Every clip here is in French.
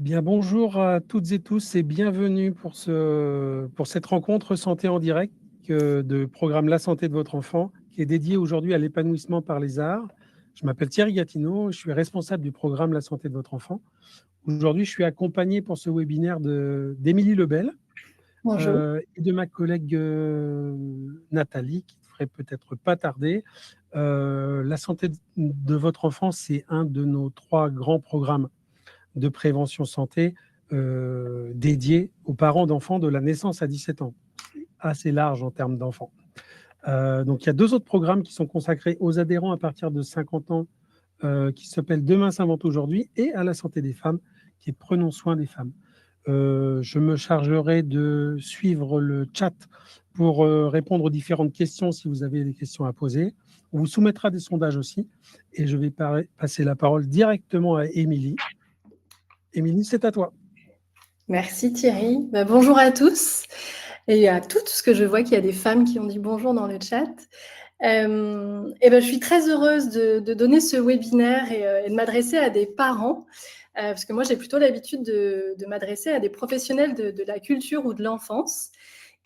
Bien, bonjour à toutes et tous et bienvenue pour cette rencontre santé en direct de programme La santé de votre enfant qui est dédié aujourd'hui à l'épanouissement par les arts. Je m'appelle Thierry Gatineau, je suis responsable du programme La santé de votre enfant. Aujourd'hui, je suis accompagné pour ce webinaire d'Émilie Lebel Bonjour. et de ma collègue Nathalie, qui ne devrait peut-être pas tarder. La santé de votre enfant, c'est un de nos 3 grands programmes de prévention santé dédié aux parents d'enfants de la naissance à 17 ans. C'est assez large en termes d'enfants. Donc, il y a 2 autres programmes qui sont consacrés aux adhérents à partir de 50 ans qui s'appellent Demain s'invente aujourd'hui et à la santé des femmes qui est Prenons soin des femmes. Je me chargerai de suivre le chat pour répondre aux différentes questions si vous avez des questions à poser. On vous soumettra des sondages aussi et je vais passer la parole directement à Émilie. Émilie, c'est à toi. Merci Thierry. Bonjour à tous et à toutes, parce que je vois qu'il y a des femmes qui ont dit bonjour dans le chat. Je suis très heureuse de donner ce webinaire et de m'adresser à des parents, parce que moi j'ai plutôt l'habitude de m'adresser à des professionnels de la culture ou de l'enfance.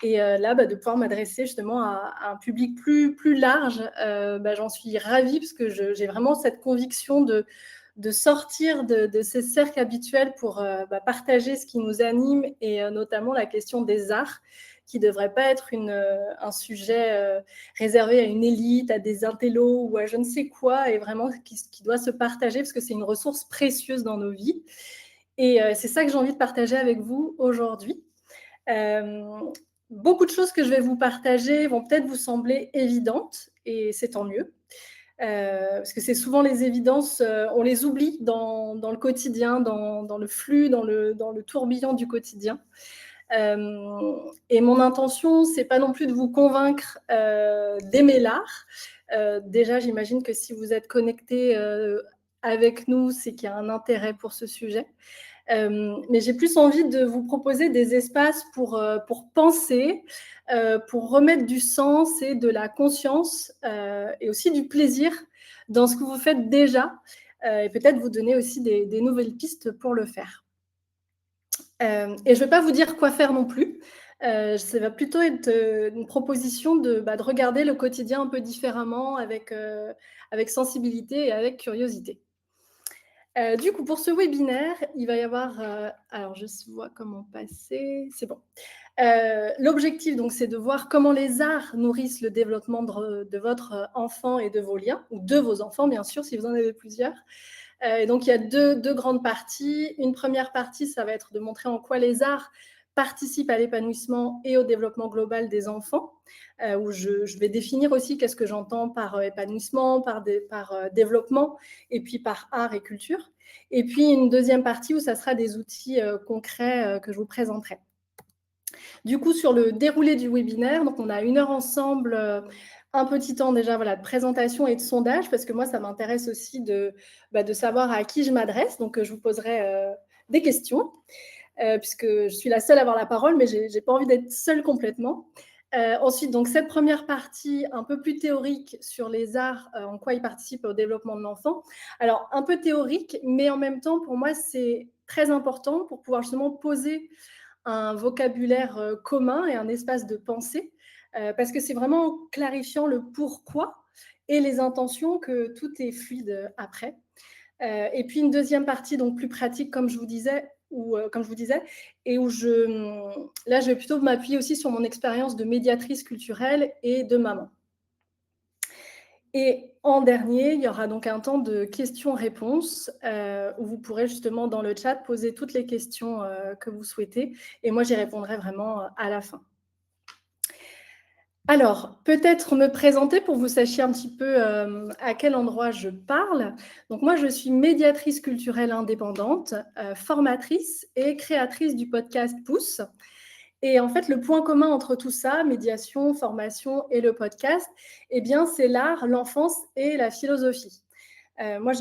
Et là, de pouvoir m'adresser justement à un public plus large, j'en suis ravie, parce que j'ai vraiment cette conviction de sortir de ces cercles habituels pour partager ce qui nous anime et notamment la question des arts, qui ne devrait pas être un sujet réservé à une élite, à des intellos ou à je ne sais quoi, et vraiment qui doit se partager parce que c'est une ressource précieuse dans nos vies. Et c'est ça que j'ai envie de partager avec vous aujourd'hui. Beaucoup de choses que je vais vous partager vont peut-être vous sembler évidentes, et c'est tant mieux. Parce que c'est souvent les évidences, on les oublie dans le quotidien, dans le flux, dans le tourbillon du quotidien. Et mon intention, c'est pas non plus de vous convaincre d'aimer l'art. Déjà, j'imagine que si vous êtes connectés avec nous, c'est qu'il y a un intérêt pour ce sujet. Mais j'ai plus envie de vous proposer des espaces pour penser, pour remettre du sens et de la conscience et aussi du plaisir dans ce que vous faites déjà, et peut-être vous donner aussi des nouvelles pistes pour le faire. Et je ne vais pas vous dire quoi faire non plus. Ça va plutôt être une proposition de regarder le quotidien un peu différemment, avec sensibilité et avec curiosité. Du coup, pour ce webinaire, il va y avoir... alors, je vois comment passer. C'est bon. L'objectif, donc, c'est de voir comment les arts nourrissent le développement de votre enfant et de vos liens, ou de vos enfants, bien sûr, si vous en avez plusieurs. Et donc, il y a deux grandes parties. Une première partie, ça va être de montrer en quoi les arts participent à l'épanouissement et au développement global des enfants, où je vais définir aussi qu'est-ce que j'entends par épanouissement, par développement, et puis par art et culture. Et puis une deuxième partie où ça sera des outils concrets que je vous présenterai. Du coup, sur le déroulé du webinaire, donc on a 1 heure ensemble, un petit temps déjà de présentation et de sondage, parce que moi, ça m'intéresse aussi de savoir à qui je m'adresse. Donc, je vous poserai des questions, puisque je suis la seule à avoir la parole, mais je n'ai pas envie d'être seule complètement. Ensuite, donc, cette première partie un peu plus théorique sur les arts, en quoi ils participent au développement de l'enfant. Alors, un peu théorique, mais en même temps, pour moi, c'est très important pour pouvoir justement poser un vocabulaire commun et un espace de pensée, parce que c'est vraiment clarifiant le pourquoi et les intentions que tout est fluide après. Et puis une deuxième partie, donc plus pratique, comme je vous disais, et où là, je vais plutôt m'appuyer aussi sur mon expérience de médiatrice culturelle et de maman. Et en dernier, il y aura donc un temps de questions-réponses où vous pourrez justement dans le chat poser toutes les questions que vous souhaitez, et moi j'y répondrai vraiment à la fin. Alors, peut-être me présenter pour que vous sachiez un petit peu à quel endroit je parle. Donc moi, je suis médiatrice culturelle indépendante, formatrice et créatrice du podcast Pouce. Et en fait, le point commun entre tout ça, médiation, formation et le podcast, eh bien, c'est l'art, l'enfance et la philosophie. Moi,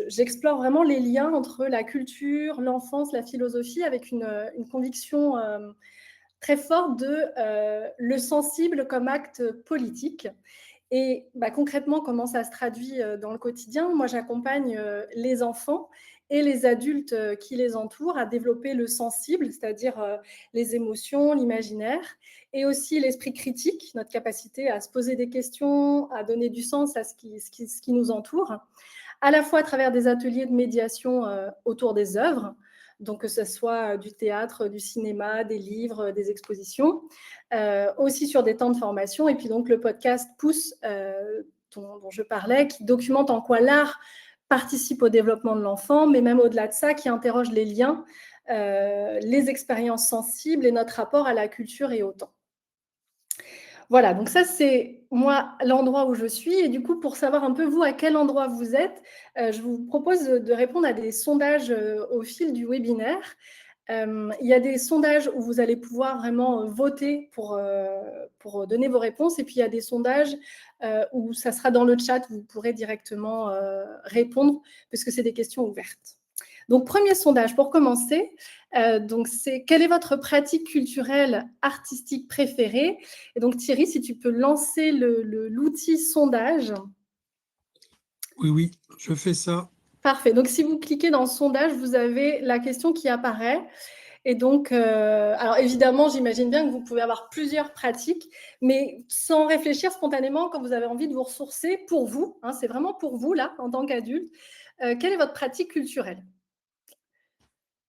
j'explore vraiment les liens entre la culture, l'enfance, la philosophie, avec une conviction très forte de le sensible comme acte politique. Et concrètement, comment ça se traduit dans le quotidien? Moi, j'accompagne les enfants et les adultes qui les entourent à développer le sensible, c'est-à-dire les émotions, l'imaginaire, et aussi l'esprit critique, notre capacité à se poser des questions, à donner du sens à ce qui nous entoure, à la fois à travers des ateliers de médiation autour des œuvres, donc que ce soit du théâtre, du cinéma, des livres, des expositions, aussi sur des temps de formation. Et puis donc le podcast Pousse, dont je parlais, qui documente en quoi l'art participe au développement de l'enfant, mais même au-delà de ça, qui interroge les liens, les expériences sensibles et notre rapport à la culture et au temps. Voilà, donc ça, c'est moi l'endroit où je suis. Et du coup, pour savoir un peu vous à quel endroit vous êtes, je vous propose de répondre à des sondages au fil du webinaire. Il y a des sondages où vous allez pouvoir vraiment voter pour donner vos réponses. Et puis, il y a des sondages où ça sera dans le chat, vous pourrez directement répondre, puisque c'est des questions ouvertes. Donc, premier sondage pour commencer. Donc, c'est quelle est votre pratique culturelle artistique préférée? Et donc, Thierry, si tu peux lancer l'outil sondage. Oui, oui, je fais ça. Parfait. Donc, si vous cliquez dans sondage, vous avez la question qui apparaît. Et donc, alors évidemment, j'imagine bien que vous pouvez avoir plusieurs pratiques, mais sans réfléchir spontanément, quand vous avez envie de vous ressourcer pour vous, hein, c'est vraiment pour vous, là, en tant qu'adulte, quelle est votre pratique culturelle?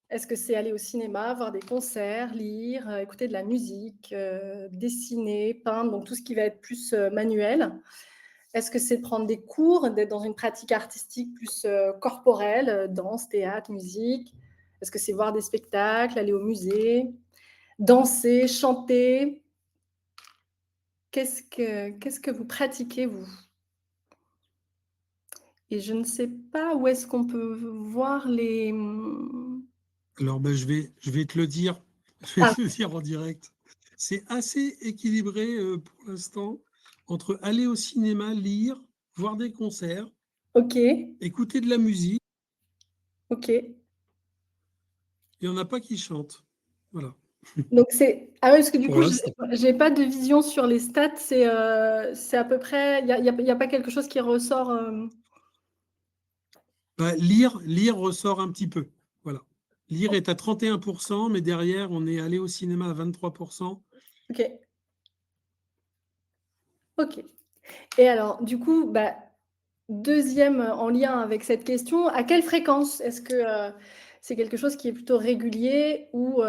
Est-ce que c'est aller au cinéma, voir des concerts, lire, écouter de la musique, dessiner, peindre, donc tout ce qui va être plus manuel? Est-ce que c'est prendre des cours, d'être dans une pratique artistique plus corporelle, danse, théâtre, musique? Est-ce que c'est voir des spectacles, aller au musée, danser, chanter? Qu'est-ce que vous pratiquez, vous? Et je ne sais pas où est-ce qu'on peut voir les... Alors, ben, je vais te le dire. Je vais Ah, te le dire en direct. C'est assez équilibré pour l'instant entre aller au cinéma, lire, voir des concerts, ok, écouter de la musique. ok. Il n'y en a pas qui chantent. Voilà, Donc c'est... Ah oui, parce que du pour coup, l'instant. j'ai pas de vision sur les stats. C'est à peu près... Il y a pas quelque chose qui ressort... Bah, lire ressort un petit peu. Voilà. Lire est à 31%, mais derrière, on est allé au cinéma à 23%. Ok, ok. Et alors, du coup, deuxième en lien avec cette question, à quelle fréquence? Est-ce que c'est quelque chose qui est plutôt régulier ou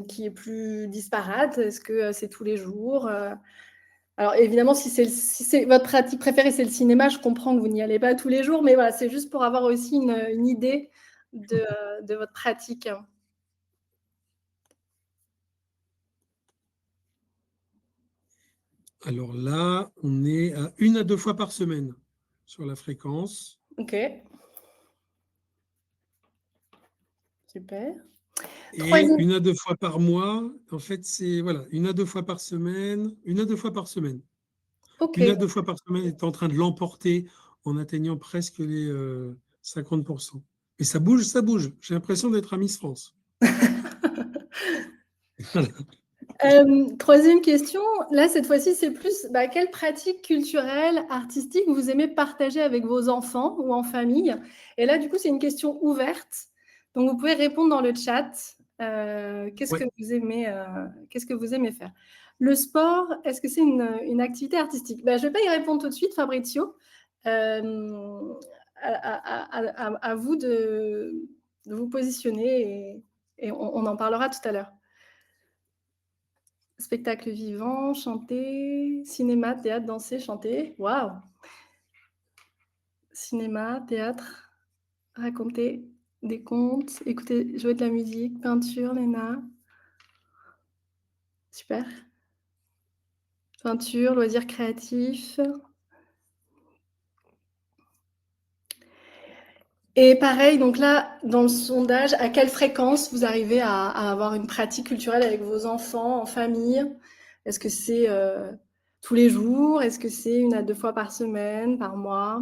qui est plus disparate? Est-ce que c'est tous les jours? Alors évidemment, si c'est votre pratique préférée, c'est le cinéma, je comprends que vous n'y allez pas tous les jours, mais voilà, c'est juste pour avoir aussi une idée de votre pratique. Alors là, on est à 1 à 2 fois par semaine sur la fréquence. Ok, super. Et Troisième, 1 à 2 fois par mois, en fait, c'est voilà, 1 à 2 fois par semaine, 1 à 2 fois par semaine. ok. 1 à 2 fois par semaine est en train de l'emporter en atteignant presque les 50%. Et ça bouge, ça bouge. J'ai l'impression d'être à Miss France. Troisième question, là cette fois-ci c'est plus quelle pratique culturelle, artistique vous aimez partager avec vos enfants ou en famille? Et là du coup c'est une question ouverte, donc vous pouvez répondre dans le chat. Qu'est-ce que Ouais, vous aimez faire? Le sport, est-ce que c'est une activité artistique? Je ne vais pas y répondre tout de suite, Fabrizio. À vous de vous positionner et on en parlera tout à l'heure. Spectacle vivant, chanter, cinéma, théâtre, danser, chanter. Waouh! Cinéma, théâtre, raconter des contes, écouter, jouer de la musique, peinture, Léna. Super. Peinture, loisirs créatifs. Et pareil, donc là, dans le sondage, à quelle fréquence vous arrivez à avoir une pratique culturelle avec vos enfants, en famille? Est-ce que c'est tous les jours? Est-ce que c'est 1 à 2 fois par semaine, par mois?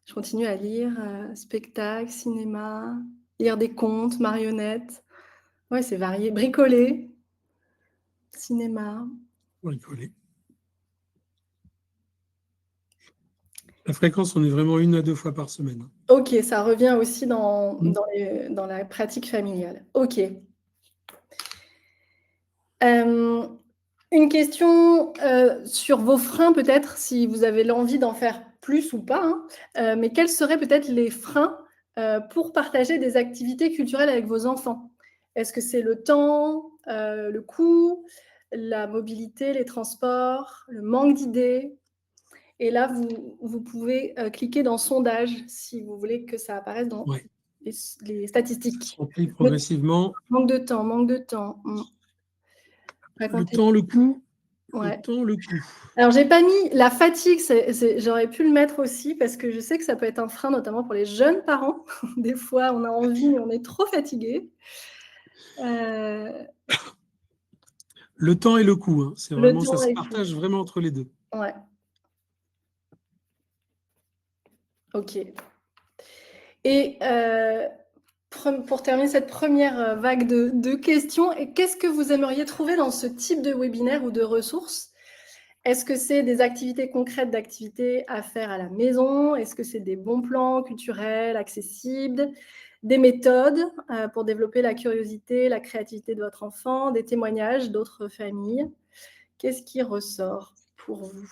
Je continue à lire, spectacles, cinéma, lire des contes, marionnettes. Ouais, c'est varié. Bricoler, cinéma. pour rigoler. La fréquence, on est vraiment 1 à 2 fois par semaine. Ok, ça revient aussi Mmh. dans la pratique familiale. Ok. Euh, une question sur vos freins peut-être, si vous avez l'envie d'en faire plus ou pas, hein, mais quels seraient peut-être les freins pour partager des activités culturelles avec vos enfants? Est-ce que c'est le temps, le coût, la mobilité, les transports, le manque d'idées? Et là, vous pouvez cliquer dans sondage si vous voulez que ça apparaisse dans Ouais, les ça se statistiques. remplit Le progressivement. manque de temps, manque de temps. Le Racontez. temps, le coup, le Ouais. temps, le coup. Alors, j'ai pas mis la fatigue, j'aurais pu le mettre aussi parce que je sais que ça peut être un frein, notamment pour les jeunes parents. Des fois, on a envie, mais on est trop fatigué. Euh, Le temps et le coup, hein, c'est le vraiment, ça temps se et tout. partage vraiment entre les 2. Ouais, ok. Et pour terminer cette première vague de questions, qu'est-ce que vous aimeriez trouver dans ce type de webinaire ou de ressources? Est-ce que c'est des activités concrètes d'activités à faire à la maison? Est-ce que c'est des bons plans culturels, accessibles? Des méthodes pour développer la curiosité, la créativité de votre enfant? Des témoignages d'autres familles? Qu'est-ce qui ressort pour vous?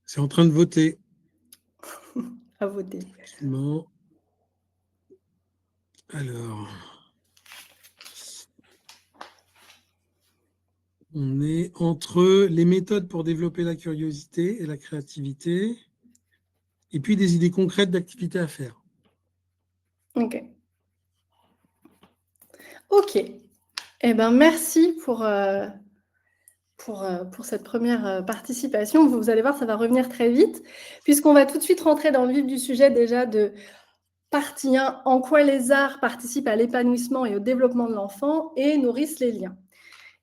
C'est en train de voter. À voter. Tranquillement. Alors, on est entre les méthodes pour développer la curiosité et la créativité, et puis des idées concrètes d'activités à faire. Ok. Ok. Eh ben, merci pour cette première participation. Vous allez voir, ça va revenir très vite, puisqu'on va tout de suite rentrer dans le vif du sujet déjà de partie 1, en quoi les arts participent à l'épanouissement et au développement de l'enfant et nourrissent les liens.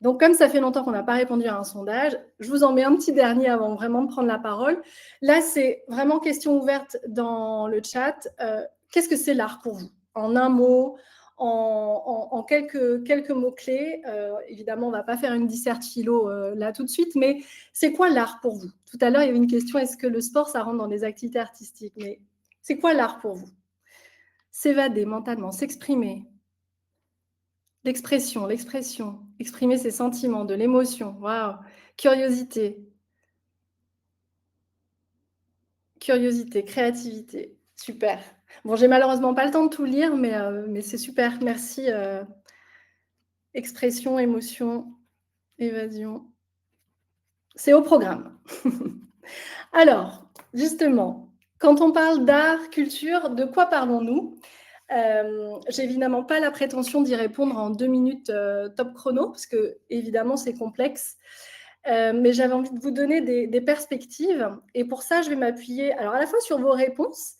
Donc, comme ça fait longtemps qu'on n'a pas répondu à un sondage, je vous en mets un petit dernier avant vraiment de prendre la parole. Là, c'est vraiment question ouverte dans le chat. Qu'est-ce que c'est l'art pour vous? En un mot, en quelques mots-clés. Évidemment, on ne va pas faire une disserte philo là tout de suite, mais c'est quoi l'art pour vous? Tout à l'heure, il y avait une question, est-ce que le sport, ça rentre dans les activités artistiques? Mais c'est quoi l'art pour vous? S'évader mentalement, s'exprimer, l'expression, exprimer ses sentiments, de l'émotion, waouh, curiosité, créativité, super. Bon, j'ai malheureusement pas le temps de tout lire, mais c'est super, merci. Expression, émotion, évasion, c'est au programme. Alors, justement, quand on parle d'art, culture, de quoi parlons-nous? J'ai évidemment pas la prétention d'y répondre en 2 minutes top chrono, parce que évidemment c'est complexe. Mais j'avais envie de vous donner des perspectives. Et pour ça, je vais m'appuyer alors à la fois sur vos réponses,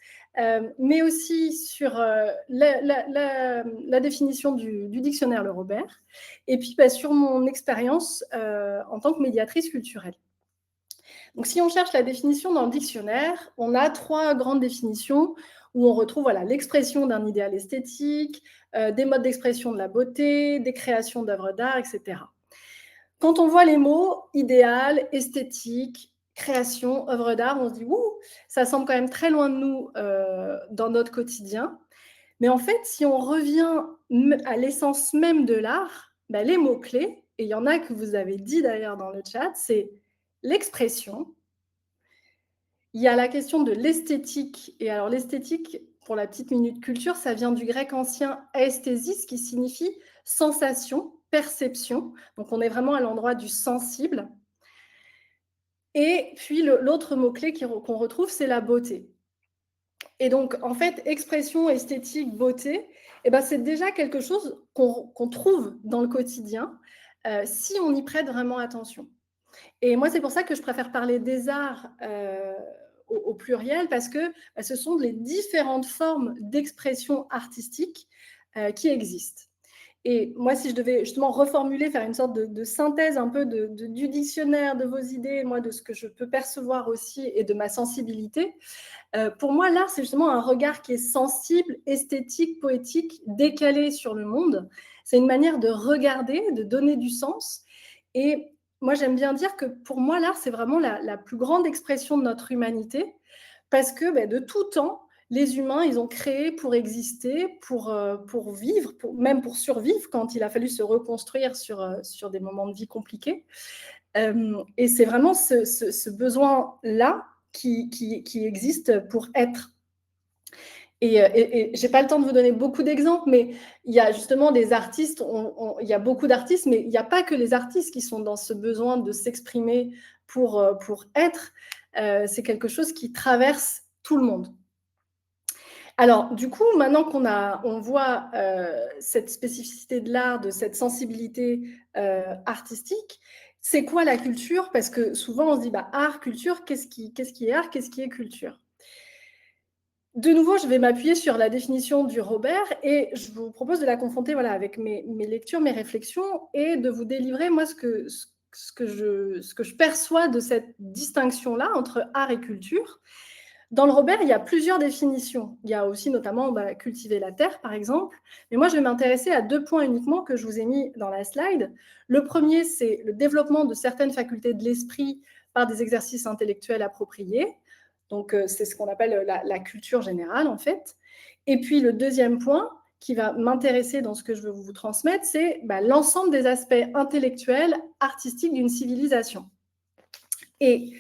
mais aussi sur la définition du dictionnaire Le Robert, et puis sur mon expérience en tant que médiatrice culturelle. Donc, si on cherche la définition dans le dictionnaire, on a 3 grandes définitions où on retrouve voilà, l'expression d'un idéal esthétique, des modes d'expression de la beauté, des créations d'œuvres d'art, etc. Quand on voit les mots idéal, esthétique, création, œuvre d'art, on se dit « ouh, ça semble quand même très loin de nous dans notre quotidien ». Mais en fait, si on revient à l'essence même de l'art, les mots-clés, et il y en a que vous avez dit d'ailleurs dans le chat, c'est l'expression. Il y a la question de l'esthétique. Et alors l'esthétique, pour la petite minute culture, ça vient du grec ancien aesthésis, qui signifie sensation, perception. Donc on est vraiment à l'endroit du sensible. Et puis l'autre mot-clé qu'on retrouve, c'est la beauté. Et donc, en fait, expression, esthétique, beauté, c'est déjà quelque chose qu'on trouve dans le quotidien si on y prête vraiment attention. Et moi, c'est pour ça que je préfère parler des arts au pluriel, parce que ce sont les différentes formes d'expression artistique qui existent. Et moi, si je devais justement reformuler, faire une sorte de synthèse un peu du dictionnaire, de vos idées, moi, de ce que je peux percevoir aussi et de ma sensibilité, pour moi, l'art, c'est justement un regard qui est sensible, esthétique, poétique, décalé sur le monde. C'est une manière de regarder, de donner du sens. Et moi, j'aime bien dire que pour moi, l'art, c'est vraiment la plus grande expression de notre humanité parce que de tout temps, les humains, ils ont créé pour exister, pour vivre, même pour survivre quand il a fallu se reconstruire sur des moments de vie compliqués. Et c'est vraiment ce besoin-là qui existe pour être. Et j'ai pas le temps de vous donner beaucoup d'exemples, mais il y a justement des artistes, il y a beaucoup d'artistes, mais il n'y a pas que les artistes qui sont dans ce besoin de s'exprimer pour être. C'est quelque chose qui traverse tout le monde. Alors, du coup, maintenant on voit cette spécificité de l'art, de cette sensibilité artistique, c'est quoi la culture? Parce que souvent, on se dit, art, culture, qu'est-ce qui est art, qu'est-ce qui est culture? De nouveau, je vais m'appuyer sur la définition du Robert et je vous propose de la confronter avec mes lectures, mes réflexions et de vous délivrer, moi, ce que je perçois de cette distinction-là entre art et culture. Dans le Robert, il y a plusieurs définitions. Il y a aussi notamment cultiver la terre, par exemple. Mais moi, je vais m'intéresser à 2 points uniquement que je vous ai mis dans la slide. Le premier, c'est le développement de certaines facultés de l'esprit par des exercices intellectuels appropriés. Donc, c'est ce qu'on appelle la culture générale, en fait. Et puis, le deuxième point qui va m'intéresser dans ce que je veux vous transmettre, c'est l'ensemble des aspects intellectuels, artistiques d'une civilisation. Et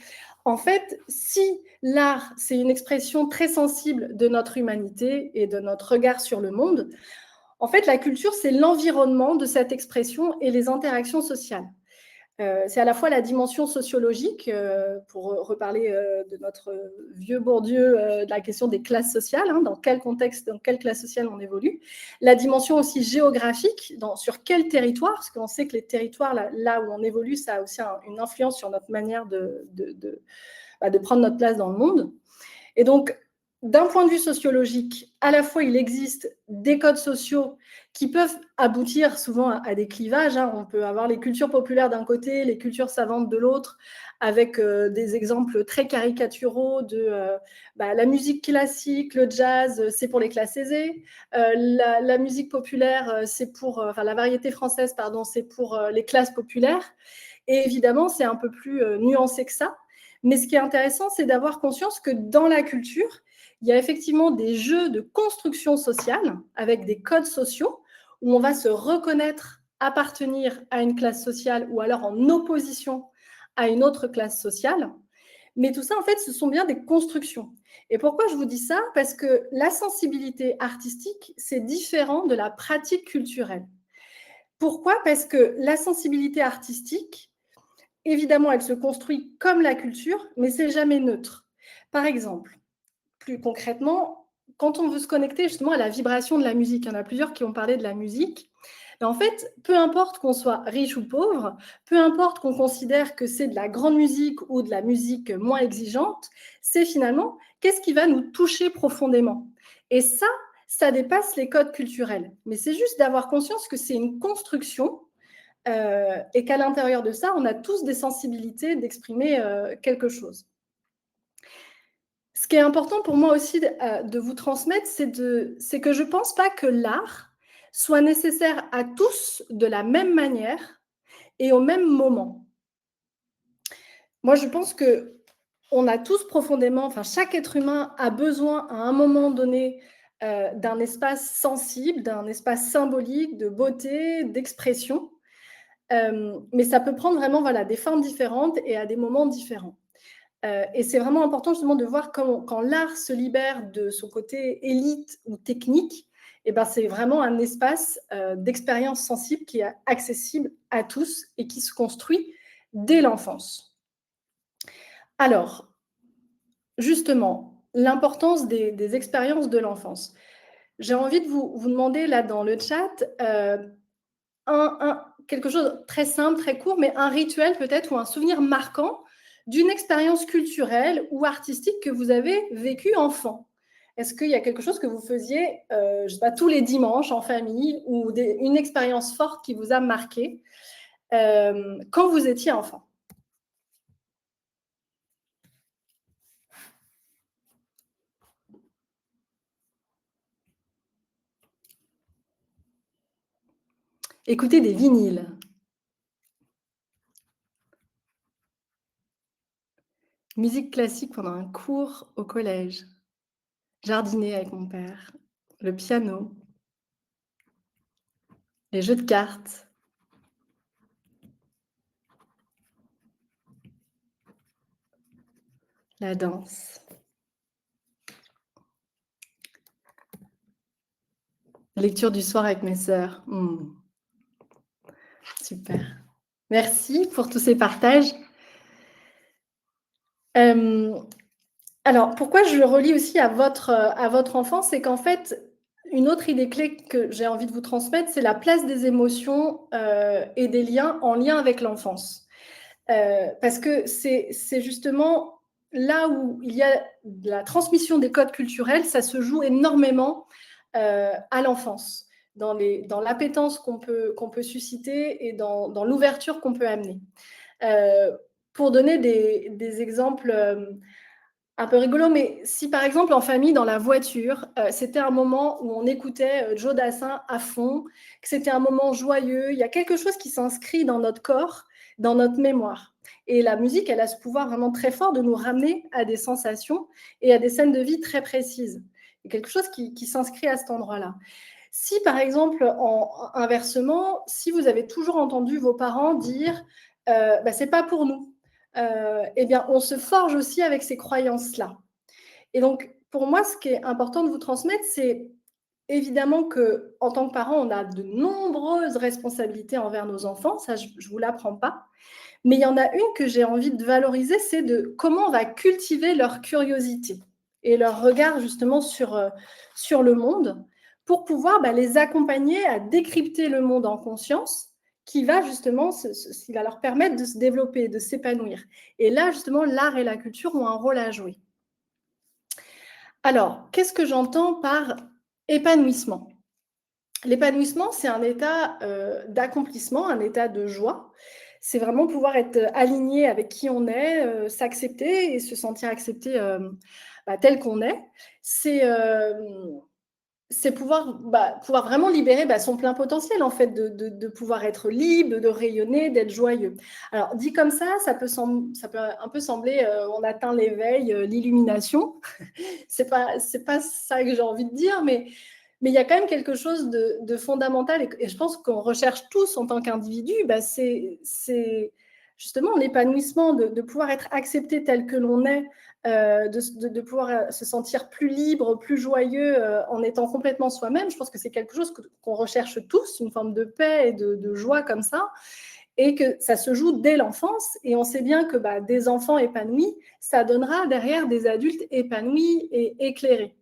en fait, si l'art, c'est une expression très sensible de notre humanité et de notre regard sur le monde, en fait, la culture, c'est l'environnement de cette expression et les interactions sociales. C'est à la fois la dimension sociologique, pour reparler de notre vieux Bourdieu, de la question des classes sociales, dans quel contexte, dans quelle classe sociale on évolue. La dimension aussi géographique, sur quel territoire, parce qu'on sait que les territoires, là où on évolue, ça a aussi une influence sur notre manière de prendre notre place dans le monde. Et donc, d'un point de vue sociologique, à la fois, il existe des codes sociaux qui peuvent aboutir souvent à des clivages. On peut avoir les cultures populaires d'un côté, les cultures savantes de l'autre, avec des exemples très caricaturaux de la musique classique, le jazz, c'est pour les classes aisées. La musique populaire, c'est pour... la variété française, pardon, c'est pour les classes populaires. Et évidemment, c'est un peu plus nuancé que ça. Mais ce qui est intéressant, c'est d'avoir conscience que dans la culture, il y a effectivement des jeux de construction sociale avec des codes sociaux où on va se reconnaître appartenir à une classe sociale ou alors en opposition à une autre classe sociale. Mais tout ça, en fait, ce sont bien des constructions. Et pourquoi je vous dis ça? Parce que la sensibilité artistique, c'est différent de la pratique culturelle. Pourquoi? Parce que la sensibilité artistique, évidemment, elle se construit comme la culture, mais c'est jamais neutre. Par exemple, plus concrètement, quand on veut se connecter justement à la vibration de la musique, il y en a plusieurs qui ont parlé de la musique, mais en fait, peu importe qu'on soit riche ou pauvre, peu importe qu'on considère que c'est de la grande musique ou de la musique moins exigeante, c'est finalement qu'est-ce qui va nous toucher profondément. Et ça dépasse les codes culturels. Mais c'est juste d'avoir conscience que c'est une construction et qu'à l'intérieur de ça, on a tous des sensibilités d'exprimer quelque chose. Ce qui est important pour moi aussi de vous transmettre, c'est que je ne pense pas que l'art soit nécessaire à tous de la même manière et au même moment. Moi, je pense qu'on a tous profondément, chaque être humain a besoin à un moment donné d'un espace sensible, d'un espace symbolique, de beauté, d'expression. Mais ça peut prendre vraiment des formes différentes et à des moments différents. Et c'est vraiment important justement de voir quand l'art se libère de son côté élite ou technique, c'est vraiment un espace d'expérience sensible qui est accessible à tous et qui se construit dès l'enfance. Alors, justement, l'importance des expériences de l'enfance. J'ai envie de vous demander là dans le chat quelque chose de très simple, très court, mais un rituel peut-être ou un souvenir marquant d'une expérience culturelle ou artistique que vous avez vécue enfant. Est-ce qu'il y a quelque chose que vous faisiez, je ne sais pas, tous les dimanches en famille ou une expérience forte qui vous a marqué quand vous étiez enfant? Écouter des vinyles. Musique classique pendant un cours au collège. Jardiner avec mon père. Le piano. Les jeux de cartes. La danse. Lecture du soir avec mes sœurs. Super. Merci pour tous ces partages. Alors, pourquoi je le relie aussi à votre enfance, c'est qu'en fait, une autre idée clé que j'ai envie de vous transmettre, c'est la place des émotions et des liens en lien avec l'enfance. Parce que c'est justement là où il y a de la transmission des codes culturels, ça se joue énormément à l'enfance, dans l'appétence qu'on peut susciter et dans l'ouverture qu'on peut amener. Pour donner des exemples un peu rigolo, mais si par exemple en famille, dans la voiture, c'était un moment où on écoutait Joe Dassin à fond, que c'était un moment joyeux, il y a quelque chose qui s'inscrit dans notre corps, dans notre mémoire. Et la musique, elle a ce pouvoir vraiment très fort de nous ramener à des sensations et à des scènes de vie très précises. Il y a quelque chose qui s'inscrit à cet endroit-là. Si par exemple, inversement, si vous avez toujours entendu vos parents dire bah, c'est pas pour nous, eh bien, on se forge aussi avec ces croyances-là. Et donc, pour moi, ce qui est important de vous transmettre, c'est évidemment qu'en tant que parent, on a de nombreuses responsabilités envers nos enfants, ça, je ne vous l'apprends pas. Mais il y en a une que j'ai envie de valoriser, c'est de comment on va cultiver leur curiosité et leur regard justement sur le monde pour pouvoir les accompagner à décrypter le monde en conscience qui va justement qui va leur permettre de se développer, de s'épanouir. Et là, justement, l'art et la culture ont un rôle à jouer. Alors, qu'est-ce que j'entends par épanouissement ? L'épanouissement, c'est un état d'accomplissement, un état de joie. C'est vraiment pouvoir être aligné avec qui on est, s'accepter et se sentir accepté tel qu'on est. C'est pouvoir vraiment libérer son plein potentiel, en fait, de pouvoir être libre, de rayonner, d'être joyeux. Alors, dit comme ça peut un peu sembler, on atteint l'éveil, l'illumination. C'est pas ça que j'ai envie de dire, mais il y a quand même quelque chose de fondamental et je pense qu'on recherche tous en tant qu'individu, c'est justement l'épanouissement, de pouvoir être accepté tel que l'on est, de pouvoir se sentir plus libre, plus joyeux en étant complètement soi-même. Je pense que c'est quelque chose qu'on recherche tous, une forme de paix et de joie comme ça, et que ça se joue dès l'enfance. Et on sait bien que des enfants épanouis, ça donnera derrière des adultes épanouis et éclairés.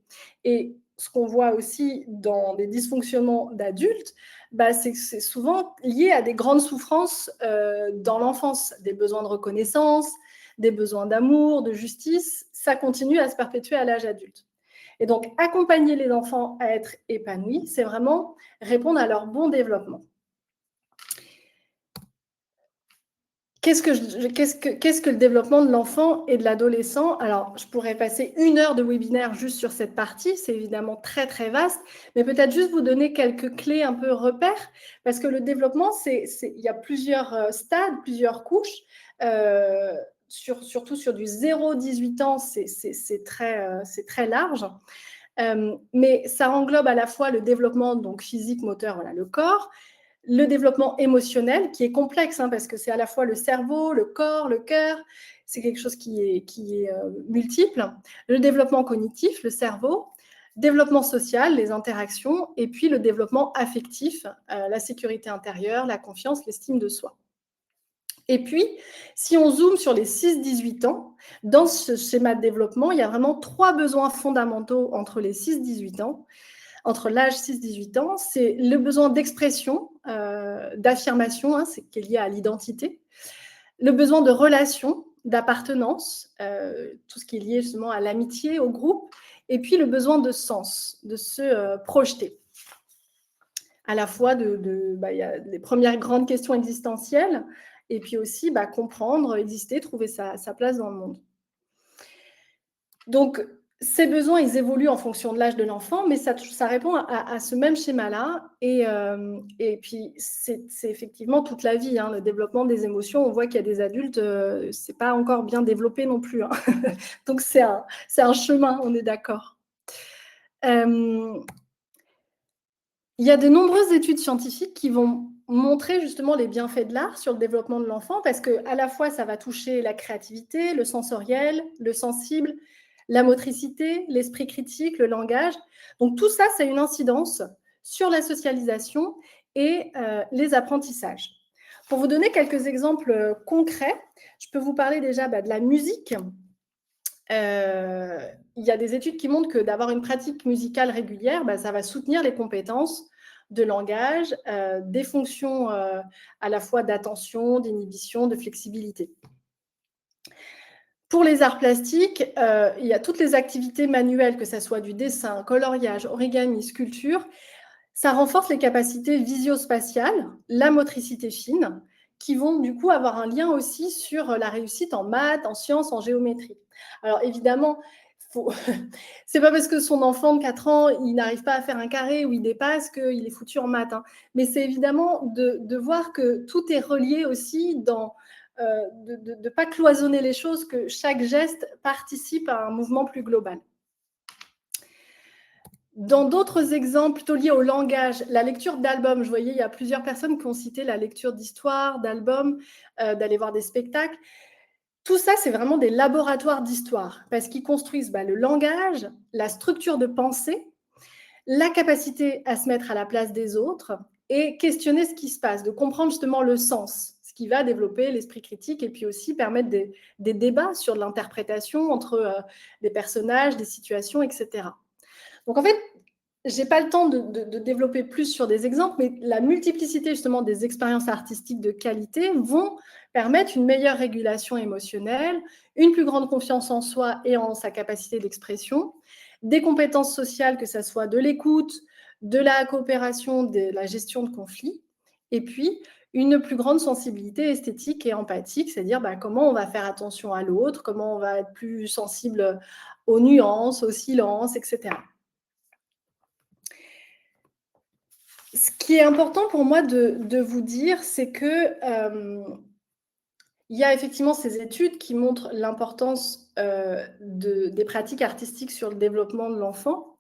Et ce qu'on voit aussi dans des dysfonctionnements d'adultes, c'est que c'est souvent lié à des grandes souffrances dans l'enfance, des besoins de reconnaissance, des besoins d'amour, de justice. Ça continue à se perpétuer à l'âge adulte. Et donc, accompagner les enfants à être épanouis, c'est vraiment répondre à leur bon développement. Qu'est-ce que le développement de l'enfant et de l'adolescent ? Alors, je pourrais passer 1 heure de webinaire juste sur cette partie, c'est évidemment très, très vaste, mais peut-être juste vous donner quelques clés un peu repères, parce que le développement, il y a plusieurs stades, plusieurs couches, surtout sur du 0-18 ans, c'est très large. Mais ça englobe à la fois le développement donc physique, moteur, voilà, le corps, le développement émotionnel qui est complexe parce que c'est à la fois le cerveau, le corps, le cœur, c'est quelque chose qui est multiple. Le développement cognitif, le cerveau, développement social, les interactions, et puis le développement affectif, la sécurité intérieure, la confiance, l'estime de soi. Et puis, si on zoome sur les 6-18 ans, dans ce schéma de développement, il y a vraiment 3 besoins fondamentaux entre les 6-18 ans. Entre l'âge 6-18 ans, c'est le besoin d'expression, d'affirmation, c'est qui est lié à l'identité, le besoin de relation, d'appartenance, tout ce qui est lié justement à l'amitié, au groupe, et puis le besoin de sens, de se projeter. À la fois, il y a les premières grandes questions existentielles, et puis aussi comprendre, exister, trouver sa place dans le monde. Donc, Ces besoins, ils évoluent en fonction de l'âge de l'enfant, mais ça répond à ce même schéma-là. Et puis, c'est effectivement toute la vie, hein, le développement des émotions. On voit qu'il y a des adultes, c'est pas encore bien développé non plus, hein. Donc, c'est un chemin, on est d'accord. Il y a de nombreuses études scientifiques qui vont montrer justement les bienfaits de l'art sur le développement de l'enfant, parce qu'à la fois, ça va toucher la créativité, le sensoriel, le sensible, la motricité, l'esprit critique, le langage. Donc tout ça, c'est une incidence sur la socialisation et les apprentissages. Pour vous donner quelques exemples concrets, je peux vous parler déjà de la musique. Il y a des études qui montrent que d'avoir une pratique musicale régulière, ça va soutenir les compétences de langage, des fonctions à la fois d'attention, d'inhibition, de flexibilité. Pour les arts plastiques, il y a toutes les activités manuelles, que ce soit du dessin, coloriage, origami, sculpture. Ça renforce les capacités visio-spatiales, la motricité fine, qui vont du coup avoir un lien aussi sur la réussite en maths, en sciences, en géométrie. Alors évidemment, c'est pas parce que son enfant de 4 ans, il n'arrive pas à faire un carré ou il dépasse qu'il est foutu en maths, hein. Mais c'est évidemment de voir que tout est relié aussi dans de ne pas cloisonner les choses, que chaque geste participe à un mouvement plus global. Dans d'autres exemples plutôt liés au langage, la lecture d'albums, je voyais, il y a plusieurs personnes qui ont cité la lecture d'histoires, d'albums, d'aller voir des spectacles. Tout ça, c'est vraiment des laboratoires d'histoire, parce qu'ils construisent le langage, la structure de pensée, la capacité à se mettre à la place des autres et questionner ce qui se passe, de comprendre justement le sens, ce qui va développer l'esprit critique et puis aussi permettre des débats sur l'interprétation entre des personnages, des situations, etc. Donc en fait, je n'ai pas le temps de développer plus sur des exemples, mais la multiplicité justement des expériences artistiques de qualité vont permettre une meilleure régulation émotionnelle, une plus grande confiance en soi et en sa capacité d'expression, des compétences sociales, que ce soit de l'écoute, de la coopération, de la gestion de conflits, et puis une plus grande sensibilité esthétique et empathique, c'est-à-dire comment on va faire attention à l'autre, comment on va être plus sensible aux nuances, au silence, etc. Ce qui est important pour moi de vous dire, c'est que il y a effectivement ces études qui montrent l'importance des pratiques artistiques sur le développement de l'enfant,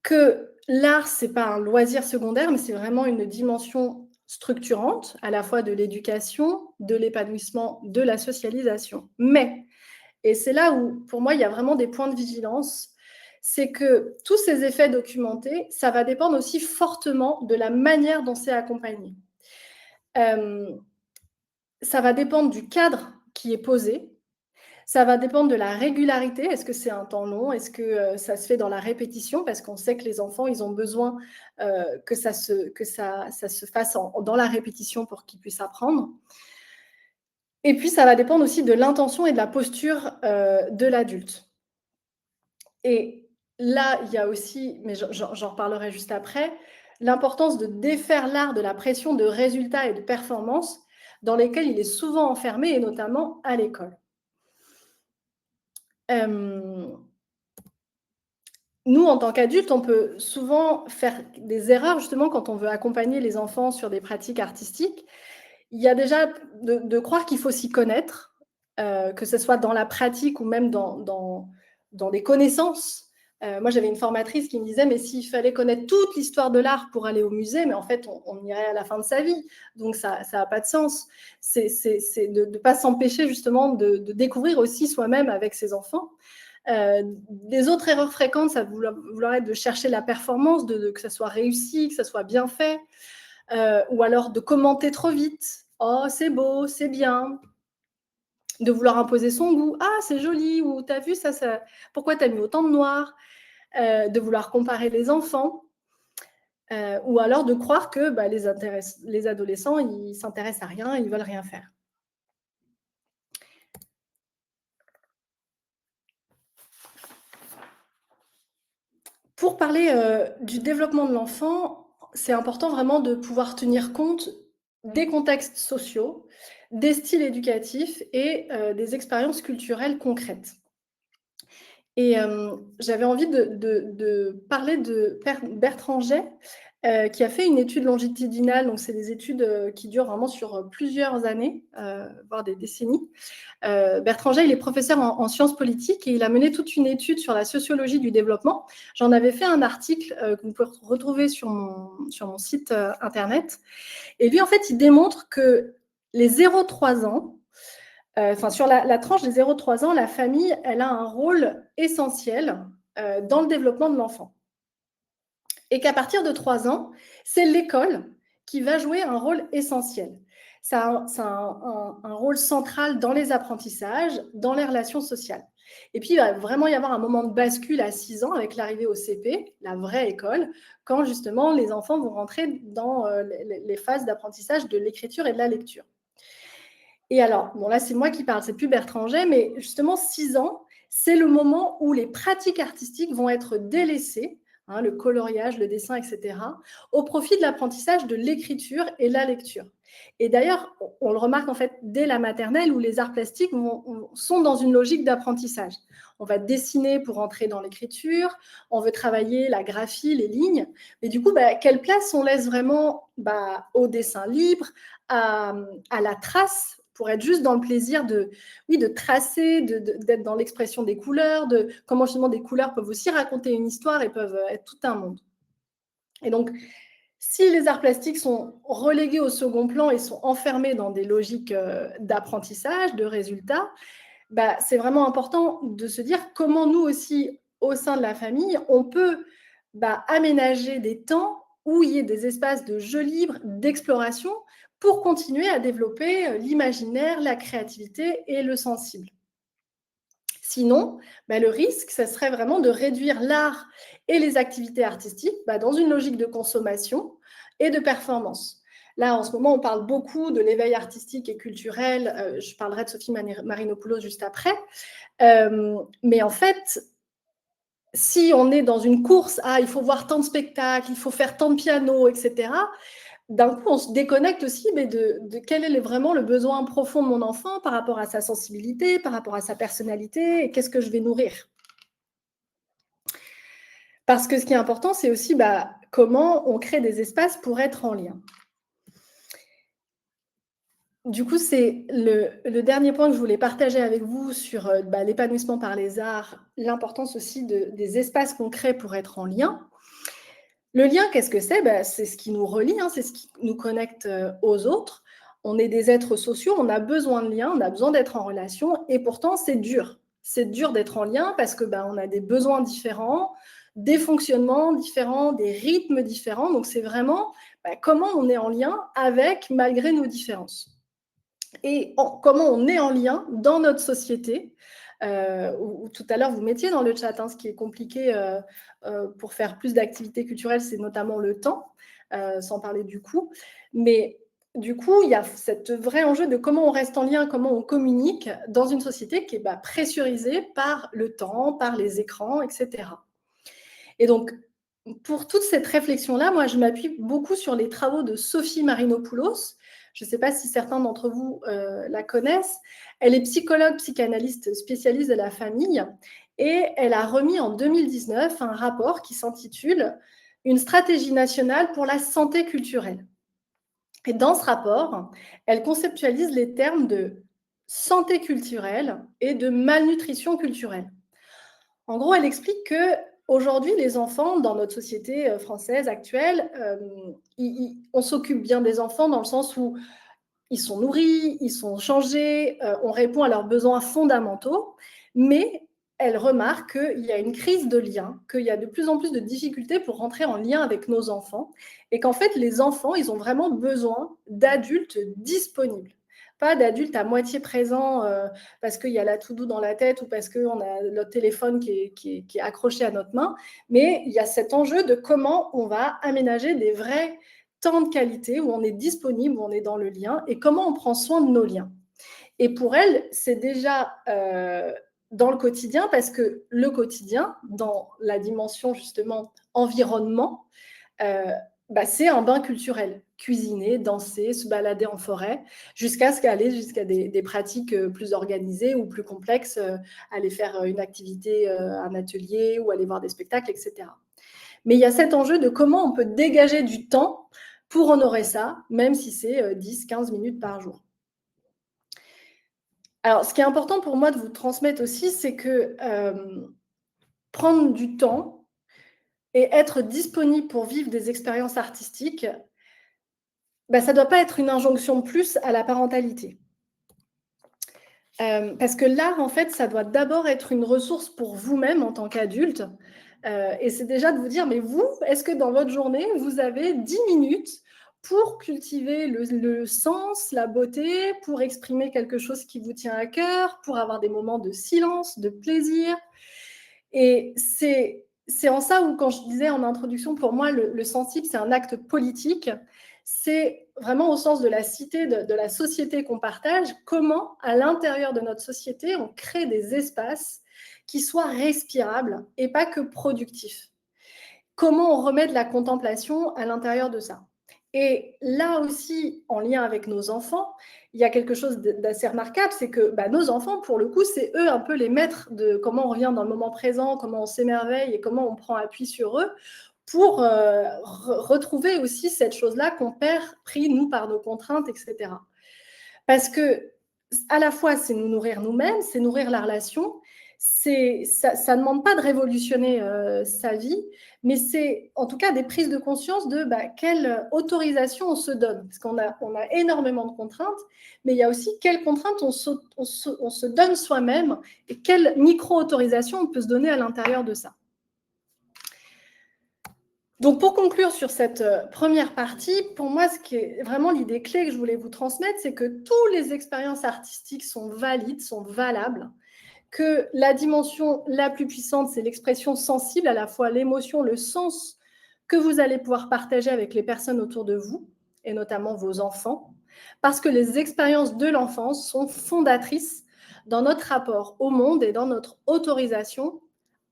que l'art, ce n'est pas un loisir secondaire, mais c'est vraiment une dimension structurante, à la fois de l'éducation, de l'épanouissement, de la socialisation. Mais, et c'est là où, pour moi, il y a vraiment des points de vigilance, c'est que tous ces effets documentés, ça va dépendre aussi fortement de la manière dont c'est accompagné. Ça va dépendre du cadre qui est posé, ça va dépendre de la régularité. Est-ce que c'est un temps long? Est-ce que ça se fait dans la répétition? Parce qu'on sait que les enfants, ils ont besoin que ça se fasse dans la répétition pour qu'ils puissent apprendre. Et puis, ça va dépendre aussi de l'intention et de la posture de l'adulte. Et là, il y a aussi, mais j'en reparlerai juste après, l'importance de défaire l'art de la pression de résultats et de performance dans lesquels il est souvent enfermé, et notamment à l'école. Nous, en tant qu'adultes, on peut souvent faire des erreurs, justement, quand on veut accompagner les enfants sur des pratiques artistiques. Il y a déjà de croire qu'il faut s'y connaître, que ce soit dans la pratique ou même dans des connaissances. Moi, j'avais une formatrice qui me disait, mais s'il fallait connaître toute l'histoire de l'art pour aller au musée, mais en fait, on irait à la fin de sa vie. Donc, ça n'a pas de sens. C'est de ne pas s'empêcher, justement, de découvrir aussi soi-même avec ses enfants. Des autres erreurs fréquentes, ça vouloir être de chercher la performance, que ça soit réussi, que ça soit bien fait, ou alors de commenter trop vite. Oh, c'est beau, c'est bien. De vouloir imposer son goût. Ah, c'est joli, ou t'as vu ça, pourquoi t'as mis autant de noir? De vouloir comparer les enfants. Ou alors de croire que les adolescents, ils s'intéressent à rien, ils veulent rien faire. Pour parler du développement de l'enfant, c'est important vraiment de pouvoir tenir compte des contextes sociaux, des styles éducatifs et des expériences culturelles concrètes. Et j'avais envie de parler de Bertrand Jay, qui a fait une étude longitudinale. Donc c'est des études, qui durent vraiment sur, plusieurs années, voire des décennies. Bertrand Jay, il est professeur en sciences politiques et il a mené toute une étude sur la sociologie du développement. J'en avais fait un article, que vous pouvez retrouver sur mon site, internet. Et lui, en fait, il démontre que les 0-3 ans, sur la tranche des 0-3 ans, la famille, elle a un rôle essentiel, dans le développement de l'enfant. Et qu'à partir de 3 ans, c'est l'école qui va jouer un rôle essentiel. Ça a un rôle central dans les apprentissages, dans les relations sociales. Et puis, il va vraiment y avoir un moment de bascule à 6 ans avec l'arrivée au CP, la vraie école, quand justement les enfants vont rentrer dans, les phases d'apprentissage de l'écriture et de la lecture. Et alors, bon là c'est moi qui parle, c'est plus Bertrand Jay, mais justement 6 ans, c'est le moment où les pratiques artistiques vont être délaissées, hein, le coloriage, le dessin, etc., au profit de l'apprentissage de l'écriture et la lecture. Et d'ailleurs, on le remarque en fait dès la maternelle où les arts plastiques sont dans une logique d'apprentissage. On va dessiner pour entrer dans l'écriture, on veut travailler la graphie, les lignes, mais du coup, quelle place on laisse vraiment au dessin libre, à la trace, pour être juste dans le plaisir de tracer, d'être dans l'expression des couleurs, de comment justement des couleurs peuvent aussi raconter une histoire et peuvent être tout un monde. Et donc, si les arts plastiques sont relégués au second plan et sont enfermés dans des logiques d'apprentissage, de résultats, c'est vraiment important de se dire comment nous aussi, au sein de la famille, on peut aménager des temps où il y ait des espaces de jeu libre, d'exploration, pour continuer à développer l'imaginaire, la créativité et le sensible. Sinon, le risque, ça serait vraiment de réduire l'art et les activités artistiques dans une logique de consommation et de performance. Là, en ce moment, on parle beaucoup de l'éveil artistique et culturel. Je parlerai de Sophie Marinopoulos juste après. Mais en fait, si on est dans une course, il faut voir tant de spectacles, il faut faire tant de piano, etc., d'un coup, on se déconnecte aussi de quel est vraiment le besoin profond de mon enfant par rapport à sa sensibilité, par rapport à sa personnalité, et qu'est-ce que je vais nourrir. Parce que ce qui est important, c'est aussi comment on crée des espaces pour être en lien. Du coup, c'est le dernier point que je voulais partager avec vous sur l'épanouissement par les arts, l'importance aussi des espaces qu'on crée pour être en lien. Le lien, qu'est-ce que c'est ? C'est ce qui nous relie, c'est ce qui nous connecte aux autres. On est des êtres sociaux, on a besoin de liens, on a besoin d'être en relation, et pourtant, c'est dur. C'est dur d'être en lien parce que on a des besoins différents, des fonctionnements différents, des rythmes différents. Donc, c'est vraiment comment on est en lien avec, malgré nos différences. Et comment on est en lien dans notre société. Où tout à l'heure, vous mettiez dans le chat, ce qui est compliqué pour faire plus d'activités culturelles, c'est notamment le temps, sans parler du coût. Mais du coup, il y a cet vrai enjeu de comment on reste en lien, comment on communique dans une société qui est pressurisée par le temps, par les écrans, etc. Et donc, pour toute cette réflexion-là, moi, je m'appuie beaucoup sur les travaux de Sophie Marinopoulos. Je ne sais pas si certains d'entre vous la connaissent. Elle est psychologue, psychanalyste spécialiste de la famille et elle a remis en 2019 un rapport qui s'intitule « Une stratégie nationale pour la santé culturelle ». Et dans ce rapport, elle conceptualise les termes de santé culturelle et de malnutrition culturelle. En gros, elle explique que aujourd'hui, les enfants, dans notre société française actuelle, on s'occupe bien des enfants dans le sens où ils sont nourris, ils sont changés, on répond à leurs besoins fondamentaux, mais elle remarque qu'il y a une crise de lien, qu'il y a de plus en plus de difficultés pour rentrer en lien avec nos enfants, et qu'en fait, les enfants, ils ont vraiment besoin d'adultes disponibles. Pas d'adultes à moitié présents parce qu'il y a la to-do dans la tête ou parce qu'on a notre téléphone qui est accroché à notre main, mais il y a cet enjeu de comment on va aménager des vrais temps de qualité où on est disponible, où on est dans le lien, et comment on prend soin de nos liens. Et pour elle, c'est déjà dans le quotidien, parce que le quotidien, dans la dimension justement environnement, c'est un bain culturel. Cuisiner, danser, se balader en forêt, jusqu'à des pratiques plus organisées ou plus complexes, aller faire une activité, un atelier ou aller voir des spectacles, etc. Mais il y a cet enjeu de comment on peut dégager du temps pour honorer ça, même si c'est 10-15 minutes par jour. Alors, ce qui est important pour moi de vous transmettre aussi, c'est que prendre du temps et être disponible pour vivre des expériences artistiques, ça ne doit pas être une injonction de plus à la parentalité. Parce que l'art, en fait, ça doit d'abord être une ressource pour vous-même en tant qu'adulte. Et c'est déjà de vous dire, mais vous, est-ce que dans votre journée, vous avez 10 minutes pour cultiver le sens, la beauté, pour exprimer quelque chose qui vous tient à cœur, pour avoir des moments de silence, de plaisir? Et c'est en ça où, quand je disais en introduction, pour moi, le sensible, c'est un acte politique. C'est vraiment au sens de la cité, de la société qu'on partage, comment, à l'intérieur de notre société, on crée des espaces qui soient respirables et pas que productifs. Comment on remet de la contemplation à l'intérieur de ça. Et là aussi, en lien avec nos enfants, il y a quelque chose d'assez remarquable, c'est que nos enfants, pour le coup, c'est eux un peu les maîtres de comment on revient dans le moment présent, comment on s'émerveille et comment on prend appui sur eux pour retrouver aussi cette chose-là qu'on perd pris, nous, par nos contraintes, etc. Parce que, à la fois, c'est nous nourrir nous-mêmes, c'est nourrir la relation, ça ne demande pas de révolutionner sa vie, mais c'est en tout cas des prises de conscience de quelle autorisation on se donne. Parce qu'on a énormément de contraintes, mais il y a aussi quelles contraintes on se donne soi-même et quelle micro-autorisation on peut se donner à l'intérieur de ça. Donc, pour conclure sur cette première partie, pour moi, ce qui est vraiment l'idée clé que je voulais vous transmettre, c'est que toutes les expériences artistiques sont valides, sont valables, que la dimension la plus puissante, c'est l'expression sensible, à la fois l'émotion, le sens que vous allez pouvoir partager avec les personnes autour de vous, et notamment vos enfants, parce que les expériences de l'enfance sont fondatrices dans notre rapport au monde et dans notre autorisation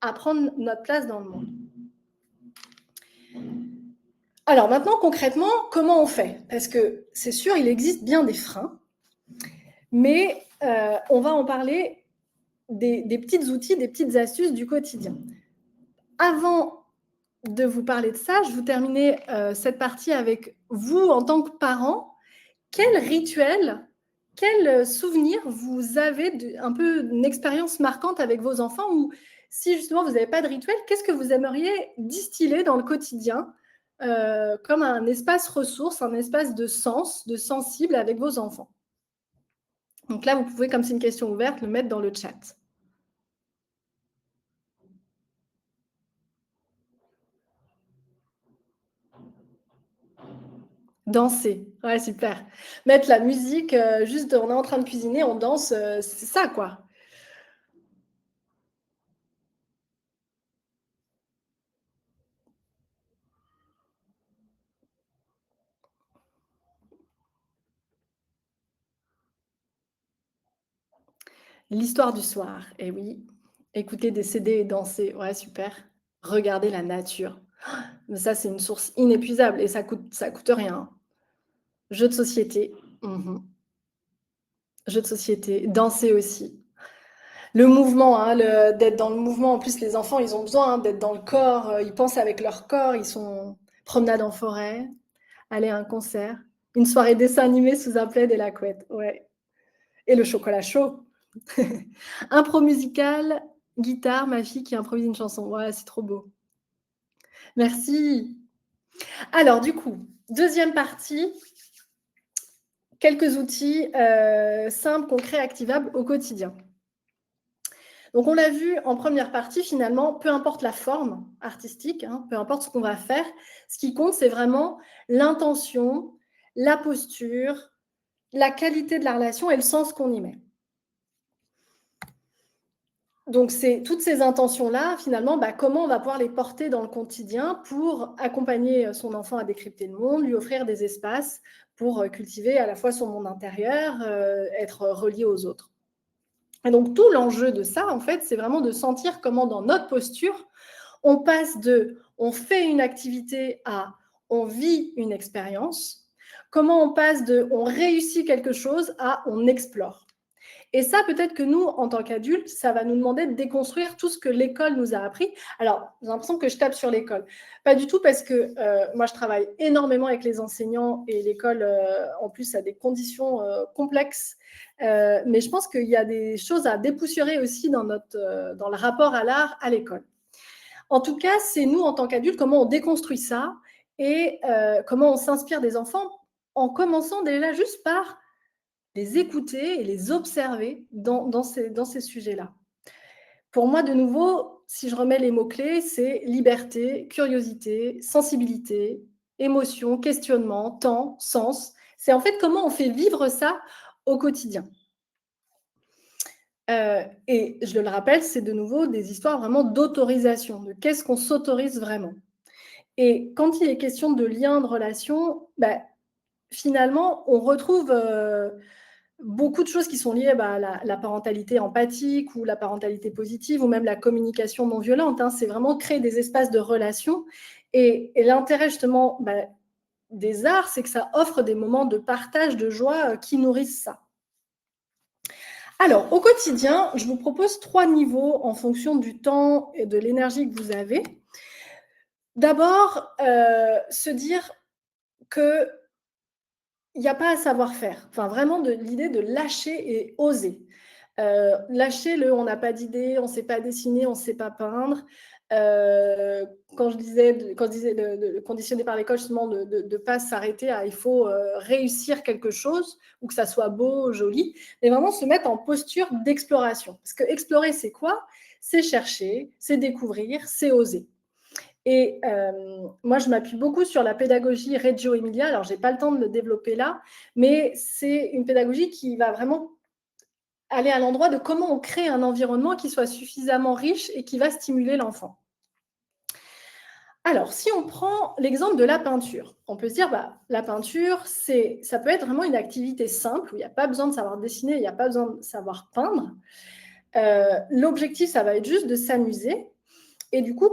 à prendre notre place dans le monde. Alors maintenant, concrètement, comment on fait? Parce que c'est sûr, il existe bien des freins, mais on va en parler des petits outils, des petites astuces du quotidien. Avant de vous parler de ça, je vous terminais cette partie avec vous en tant que parent. Quel rituel, quel souvenir vous avez un peu une expérience marquante avec vos enfants, ou si justement vous n'avez pas de rituel, qu'est-ce que vous aimeriez distiller dans le quotidien comme un espace ressource, un espace de sens, de sensible avec vos enfants? Donc là, vous pouvez, comme c'est une question ouverte, le mettre dans le chat. Danser, ouais, super. Mettre la musique, juste on est en train de cuisiner, on danse, c'est ça, quoi. L'histoire du soir, et oui. Écouter des CD et danser, ouais, super. Regarder la nature. Mais ça, c'est une source inépuisable et ça coûte rien, hein. Jeux de société, jeux de société, danser aussi. Le mouvement, hein, d'être dans le mouvement. En plus, les enfants, ils ont besoin d'être dans le corps. Ils pensent avec leur corps. Ils sont promenade en forêt, aller à un concert, une soirée dessin animé sous un plaid et la couette. Ouais. Et le chocolat chaud. Impro musical, guitare, ma fille qui improvise une chanson. Ouais, c'est trop beau. Merci. Alors, du coup, deuxième partie, quelques outils simples, concrets, activables au quotidien. Donc, on l'a vu en première partie, finalement, peu importe la forme artistique, hein, peu importe ce qu'on va faire, ce qui compte, c'est vraiment l'intention, la posture, la qualité de la relation et le sens qu'on y met. Donc, c'est toutes ces intentions-là, finalement, comment on va pouvoir les porter dans le quotidien pour accompagner son enfant à décrypter le monde, lui offrir des espaces pour cultiver à la fois son monde intérieur, être relié aux autres. Et donc, tout l'enjeu de ça, en fait, c'est vraiment de sentir comment, dans notre posture, on passe de « on fait une activité » à on vit une expérience, comment on passe de on réussit quelque chose à on explore. Et ça, peut-être que nous, en tant qu'adultes, ça va nous demander de déconstruire tout ce que l'école nous a appris. Alors, j'ai l'impression que je tape sur l'école. Pas du tout, parce que moi, je travaille énormément avec les enseignants et l'école, en plus, a des conditions complexes. Mais je pense qu'il y a des choses à dépoussiérer aussi dans le rapport à l'art à l'école. En tout cas, c'est nous, en tant qu'adultes, comment on déconstruit ça et comment on s'inspire des enfants en commençant déjà juste par les écouter et les observer dans ces sujets-là. Pour moi, de nouveau, si je remets les mots-clés, c'est liberté, curiosité, sensibilité, émotion, questionnement, temps, sens. C'est en fait comment on fait vivre ça au quotidien. Et je le rappelle, c'est de nouveau des histoires vraiment d'autorisation, de qu'est-ce qu'on s'autorise vraiment. Et quand il est question de lien, de relation, finalement, on retrouve beaucoup de choses qui sont liées à la parentalité empathique ou la parentalité positive ou même la communication non violente. C'est vraiment créer des espaces de relation. Et l'intérêt justement des arts, c'est que ça offre des moments de partage, de joie qui nourrissent ça. Alors, au quotidien, je vous propose 3 niveaux en fonction du temps et de l'énergie que vous avez. D'abord, se dire qu'il n'y a pas à savoir faire. Enfin, vraiment l'idée de lâcher et oser. Lâcher le on n'a pas d'idée, on ne sait pas dessiner, on ne sait pas peindre. Quand je disais de conditionner par l'école, justement, de ne pas s'arrêter à il faut réussir quelque chose ou que ça soit beau, joli, mais vraiment se mettre en posture d'exploration. Parce que explorer, c'est quoi? C'est chercher, c'est découvrir, c'est oser. Et moi, je m'appuie beaucoup sur la pédagogie Reggio Emilia. Alors, je n'ai pas le temps de le développer là, mais c'est une pédagogie qui va vraiment aller à l'endroit de comment on crée un environnement qui soit suffisamment riche et qui va stimuler l'enfant. Alors, si on prend l'exemple de la peinture, on peut se dire, la peinture, ça peut être vraiment une activité simple, où il n'y a pas besoin de savoir dessiner, il n'y a pas besoin de savoir peindre. L'objectif, ça va être juste de s'amuser et du coup,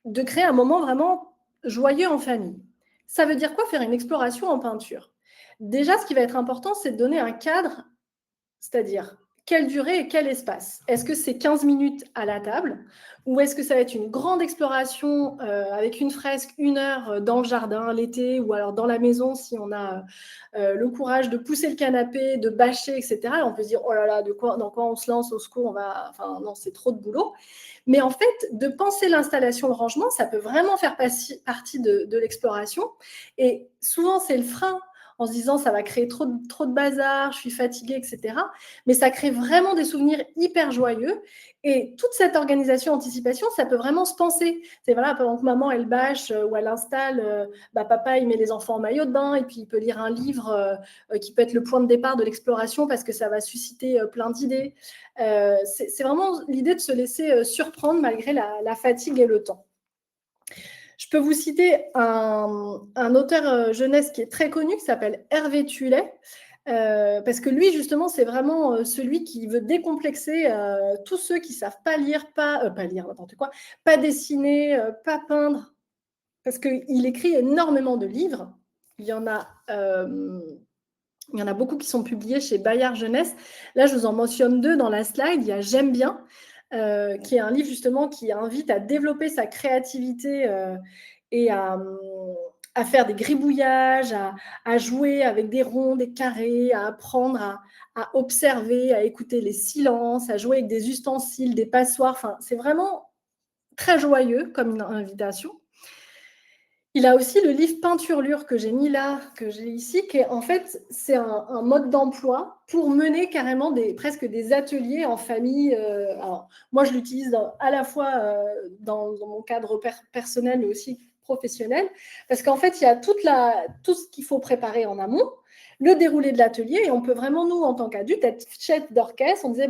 de créer un moment vraiment joyeux en famille. Ça veut dire quoi faire une exploration en peinture? Déjà, ce qui va être important, c'est de donner un cadre, c'est-à-dire quelle durée et quel espace? Est-ce que c'est 15 minutes à la table ou est-ce que ça va être une grande exploration avec une fresque, 1 heure dans le jardin l'été ou alors dans la maison si on a le courage de pousser le canapé, de bâcher, etc. Et on peut se dire, oh là là, dans quoi on se lance, au secours, non, c'est trop de boulot. Mais en fait, de penser l'installation, le rangement, ça peut vraiment faire partie de l'exploration. Et souvent, c'est le frein en se disant ça va créer trop de bazar, je suis fatiguée, etc. Mais ça crée vraiment des souvenirs hyper joyeux. Et toute cette organisation, anticipation, ça peut vraiment se penser. C'est voilà, pendant que maman, elle bâche ou elle installe, papa, il met les enfants en maillot de bain et puis il peut lire un livre qui peut être le point de départ de l'exploration parce que ça va susciter plein d'idées. C'est vraiment l'idée de se laisser surprendre malgré la fatigue et le temps. Je peux vous citer un auteur jeunesse qui est très connu, qui s'appelle Hervé Tullet, parce que lui, justement, c'est vraiment celui qui veut décomplexer tous ceux qui ne savent pas lire, pas lire, n'importe quoi, pas dessiner, pas peindre, parce qu'il écrit énormément de livres. Il y en a beaucoup qui sont publiés chez Bayard Jeunesse. Là, je vous en mentionne 2 dans la slide. Il y a J'aime bien, qui est un livre justement qui invite à développer sa créativité et à faire des gribouillages, à jouer avec des ronds, des carrés, à apprendre à observer, à écouter les silences, à jouer avec des ustensiles, des passoires. Enfin, c'est vraiment très joyeux comme une invitation. Il a aussi le livre Peinturlure que j'ai mis là, que j'ai ici, qui est en fait, c'est un mode d'emploi pour mener carrément presque des ateliers en famille. Alors, moi, je l'utilise à la fois dans mon cadre personnel, mais aussi professionnel, parce qu'en fait, il y a tout ce qu'il faut préparer en amont, le déroulé de l'atelier, et on peut vraiment, nous, en tant qu'adultes, être chef d'orchestre. On disait,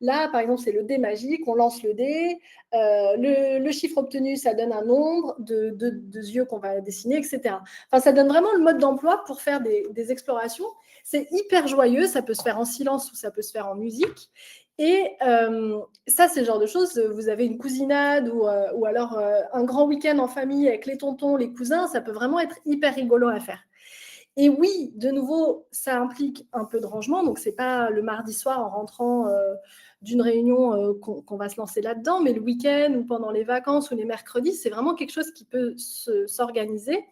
là, par exemple, c'est le dé magique, on lance le dé, le chiffre obtenu, ça donne un nombre de yeux qu'on va dessiner, etc. Enfin, ça donne vraiment le mode d'emploi pour faire des explorations. C'est hyper joyeux, ça peut se faire en silence ou ça peut se faire en musique. Et ça, c'est le genre de choses, vous avez une cousinade ou alors un grand week-end en famille avec les tontons, les cousins, ça peut vraiment être hyper rigolo à faire. Et oui, de nouveau, ça implique un peu de rangement, donc c'est pas le mardi soir en rentrant d'une réunion qu'on va se lancer là-dedans, mais le week-end ou pendant les vacances ou les mercredis, c'est vraiment quelque chose qui peut s'organiser.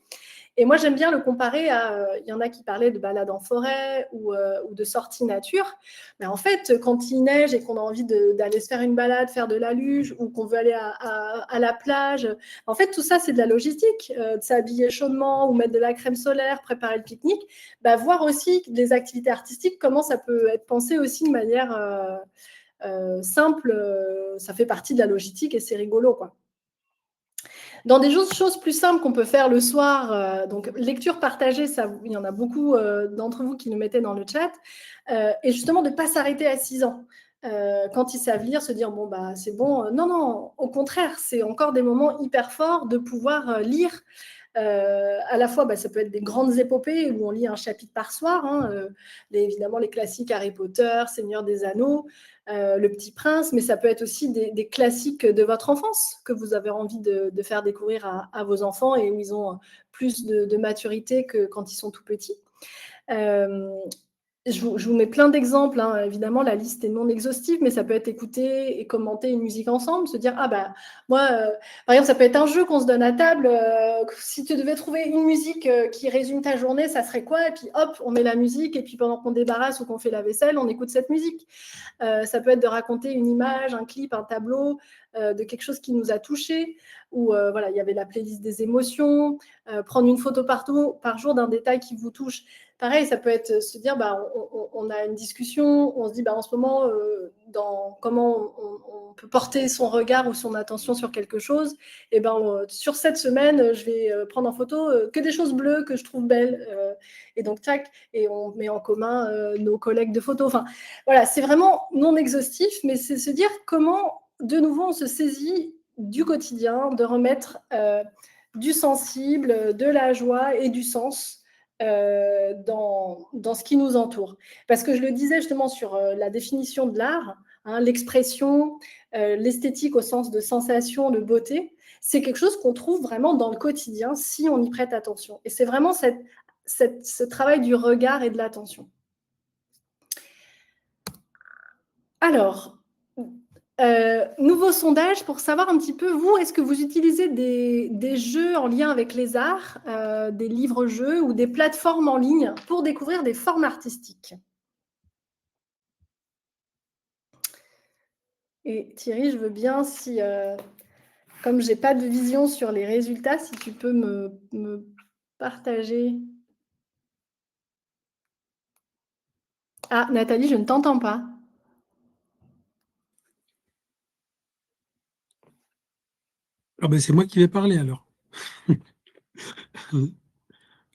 Et moi, j'aime bien le comparer à, il y en a qui parlaient de balades en forêt ou de sorties nature. Mais en fait, quand il neige et qu'on a envie d'aller se faire une balade, faire de la luge ou qu'on veut aller à la plage, en fait, tout ça, c'est de la logistique. De s'habiller chaudement ou mettre de la crème solaire, préparer le pique-nique. Bah, voir aussi des activités artistiques, comment ça peut être pensé aussi de manière simple. Ça fait partie de la logistique et c'est rigolo, quoi. Dans des choses plus simples qu'on peut faire le soir, donc lecture partagée, ça, il y en a beaucoup d'entre vous qui nous mettaient dans le chat, et justement de ne pas s'arrêter à 6 ans. Quand ils savent lire, se dire bon bah c'est bon. Non, non, au contraire, c'est encore des moments hyper forts de pouvoir lire. À la fois, bah, ça peut être des grandes épopées où on lit un chapitre par soir, hein, évidemment les classiques Harry Potter, Seigneur des Anneaux, Le Petit Prince, mais ça peut être aussi des classiques de votre enfance que vous avez envie de faire découvrir à vos enfants et où ils ont plus de maturité que quand ils sont tout petits. Je vous mets plein d'exemples, hein. Évidemment, la liste est non exhaustive, mais ça peut être écouter et commenter une musique ensemble, se dire, ah bah, moi, par exemple, ça peut être un jeu qu'on se donne à table. Si tu devais trouver une musique qui résume ta journée, ça serait quoi? Et puis hop, on met la musique, et puis pendant qu'on débarrasse ou qu'on fait la vaisselle, on écoute cette musique. Ça peut être de raconter une image, un clip, un tableau, de quelque chose qui nous a touchés, ou voilà, il y avait la playlist des émotions, prendre une photo par jour d'un détail qui vous touche. Pareil, ça peut être se dire, bah, on a une discussion, on se dit, bah, en ce moment, comment on peut porter son regard ou son attention sur quelque chose. Et ben, sur cette semaine, je vais prendre en photo que des choses bleues que je trouve belles. Et donc, tac, et on met en commun nos collègues de photos. Enfin, voilà, c'est vraiment non exhaustif, mais c'est se dire comment, de nouveau, on se saisit du quotidien, de remettre du sensible, de la joie et du sens dans ce qui nous entoure. Parce que je le disais justement sur la définition de l'art, hein, l'expression, l'esthétique au sens de sensation, de beauté, c'est quelque chose qu'on trouve vraiment dans le quotidien si on y prête attention. Et c'est vraiment ce travail du regard et de l'attention. Alors, nouveau sondage pour savoir un petit peu, vous, est-ce que vous utilisez des jeux en lien avec les arts, des livres-jeux ou des plateformes en ligne pour découvrir des formes artistiques? Et Thierry, je veux bien, si, comme je n'ai pas de vision sur les résultats, si tu peux me partager. Ah, Nathalie, je ne t'entends pas. Ah ben c'est moi qui vais parler alors.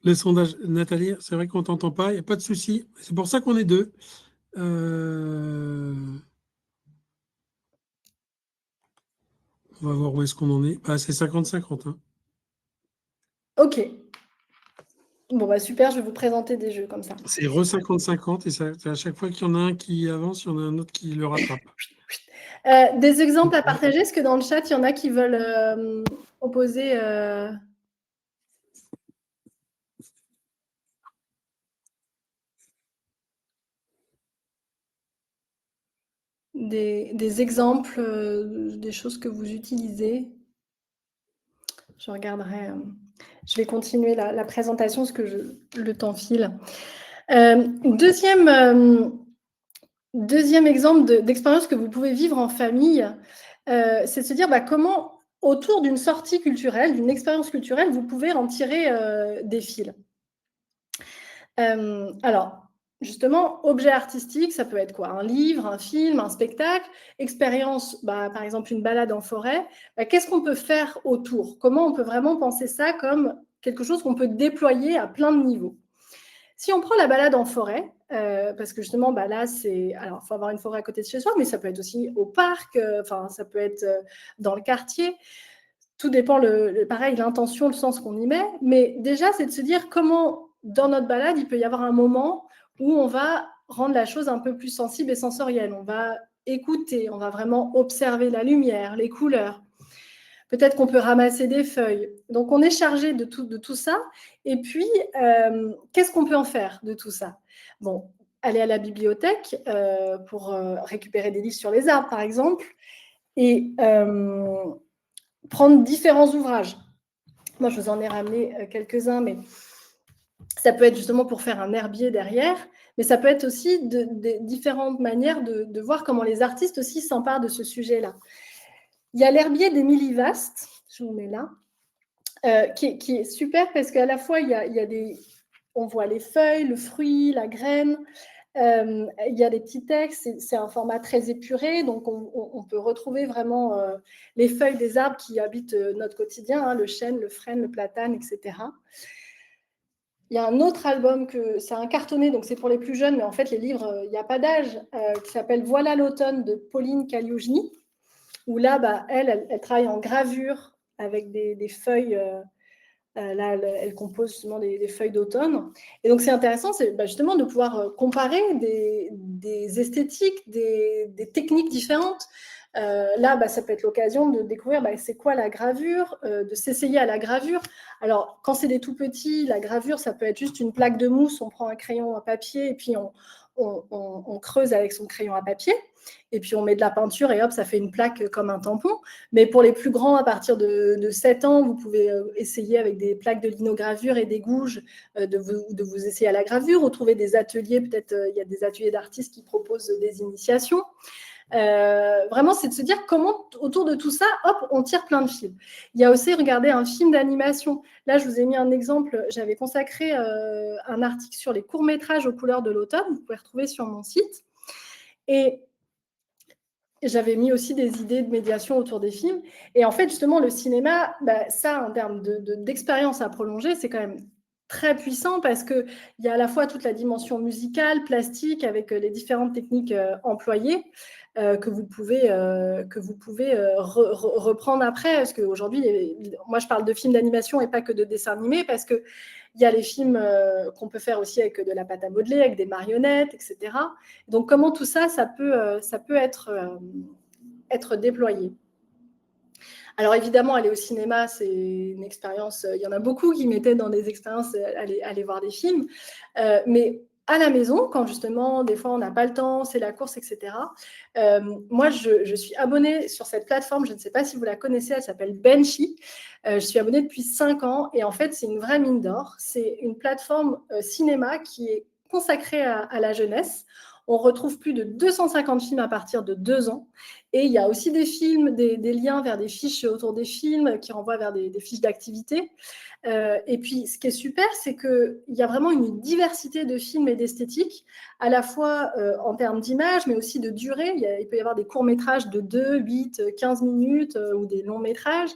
Le sondage, Nathalie, c'est vrai qu'on ne t'entend pas, il n'y a pas de souci. C'est pour ça qu'on est deux. On va voir où est-ce qu'on en est. Bah, c'est 50-50. Hein. Ok. Bon, bah super, je vais vous présenter des jeux comme ça. C'est re-50-50 et ça, à chaque fois qu'il y en a un qui avance, il y en a un autre qui le rattrape. Des exemples à partager? Est-ce que dans le chat, il y en a qui veulent proposer des exemples, des choses que vous utilisez? Je regarderai. Je vais continuer la présentation parce que le temps file. Deuxième exemple d'expérience que vous pouvez vivre en famille, c'est de se dire comment, autour d'une sortie culturelle, d'une expérience culturelle, vous pouvez en tirer des fils. Alors, justement, objet artistique, ça peut être quoi? Un livre, un film, un spectacle. Expérience, par exemple, une balade en forêt. Qu'est-ce qu'on peut faire autour? Comment on peut vraiment penser ça comme quelque chose qu'on peut déployer à plein de niveaux? Si on prend la balade en forêt, parce que justement, là, alors, il faut avoir une forêt à côté de chez soi, mais ça peut être aussi au parc, ça peut être dans le quartier. Tout dépend, pareil, l'intention, le sens qu'on y met. Mais déjà, c'est de se dire comment, dans notre balade, il peut y avoir un moment où on va rendre la chose un peu plus sensible et sensorielle. On va écouter, on va vraiment observer la lumière, les couleurs. Peut-être qu'on peut ramasser des feuilles. Donc, on est chargé de tout ça. Et puis, qu'est-ce qu'on peut en faire de tout ça? Bon, aller à la bibliothèque pour récupérer des livres sur les arbres, par exemple, et prendre différents ouvrages. Moi, je vous en ai ramené quelques-uns, mais ça peut être justement pour faire un herbier derrière, mais ça peut être aussi de différentes manières de voir comment les artistes aussi s'emparent de ce sujet-là. Il y a l'herbier d'Émilie Vast, je vous mets là, qui est super parce qu'à la fois, il y a on voit les feuilles, le fruit, la graine, il y a des petits textes, c'est un format très épuré, donc on peut retrouver vraiment les feuilles des arbres qui habitent notre quotidien, hein, le chêne, le frêne, le platane, etc. Il y a un autre album, c'est un cartonné, donc c'est pour les plus jeunes, mais en fait, les livres, il n'y a pas d'âge, qui s'appelle « Voilà l'automne » de Pauline Kaliouchny, où là, elle travaille en gravure avec des feuilles. Là, elle compose justement des feuilles d'automne. Et donc, c'est intéressant, c'est justement de pouvoir comparer des esthétiques, des techniques différentes. Là, ça peut être l'occasion de découvrir c'est quoi la gravure, de s'essayer à la gravure. Alors, quand c'est des tout petits, la gravure, ça peut être juste une plaque de mousse, on prend un crayon à papier et puis on creuse avec son crayon à papier. Et puis on met de la peinture et hop, ça fait une plaque comme un tampon. Mais pour les plus grands, à partir de 7 ans, vous pouvez essayer avec des plaques de linogravure et des gouges de vous essayer à la gravure, ou trouver des ateliers, peut-être il y a des ateliers d'artistes qui proposent des initiations. Vraiment, c'est de se dire comment, autour de tout ça, hop, on tire plein de fils. Il y a aussi, regardez, un film d'animation. Là, je vous ai mis un exemple. J'avais consacré un article sur les courts-métrages aux couleurs de l'automne. Vous pouvez retrouver sur mon site. Et j'avais mis aussi des idées de médiation autour des films. Et en fait, justement, le cinéma, ça, en termes d'expérience à prolonger, c'est quand même très puissant parce qu'il y a à la fois toute la dimension musicale, plastique, avec les différentes techniques employées que vous pouvez reprendre après. Parce qu'aujourd'hui, moi, je parle de films d'animation et pas que de dessins animés, parce qu'il y a les films qu'on peut faire aussi avec de la pâte à modeler, avec des marionnettes, etc. Donc, comment tout ça, ça peut être déployé. Alors évidemment, aller au cinéma, c'est une expérience, il y en a beaucoup qui mettaient dans des expériences aller voir des films, mais à la maison, quand justement, des fois, on n'a pas le temps, c'est la course, etc. Moi, je suis abonnée sur cette plateforme, je ne sais pas si vous la connaissez, elle s'appelle Benchy. Je suis abonnée depuis 5 ans et en fait, c'est une vraie mine d'or. C'est une plateforme cinéma qui est consacrée à la jeunesse. On retrouve plus de 250 films à partir de 2 ans. Et il y a aussi des films, des liens vers des fiches autour des films qui renvoient vers des fiches d'activité. Et puis, ce qui est super, c'est qu'il y a vraiment une diversité de films et d'esthétiques, à la fois en termes d'image, mais aussi de durée. Il peut y avoir des courts-métrages de 2, 8, 15 minutes ou des longs-métrages.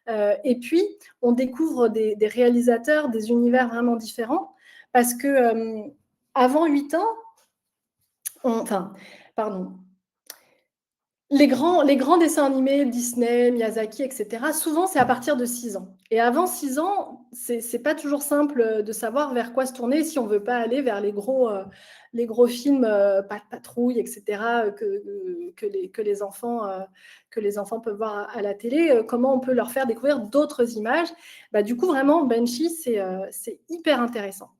Et puis, on découvre des réalisateurs, des univers vraiment différents, parce que avant 8 ans, les grands dessins animés, Disney, Miyazaki, etc., souvent, c'est à partir de 6 ans. Et avant 6 ans, c'est pas toujours simple de savoir vers quoi se tourner si on veut pas aller vers les gros films Patrouille, etc., que les enfants peuvent voir à la télé. Comment on peut leur faire découvrir d'autres images. Du coup, vraiment, Benchy, c'est hyper intéressant.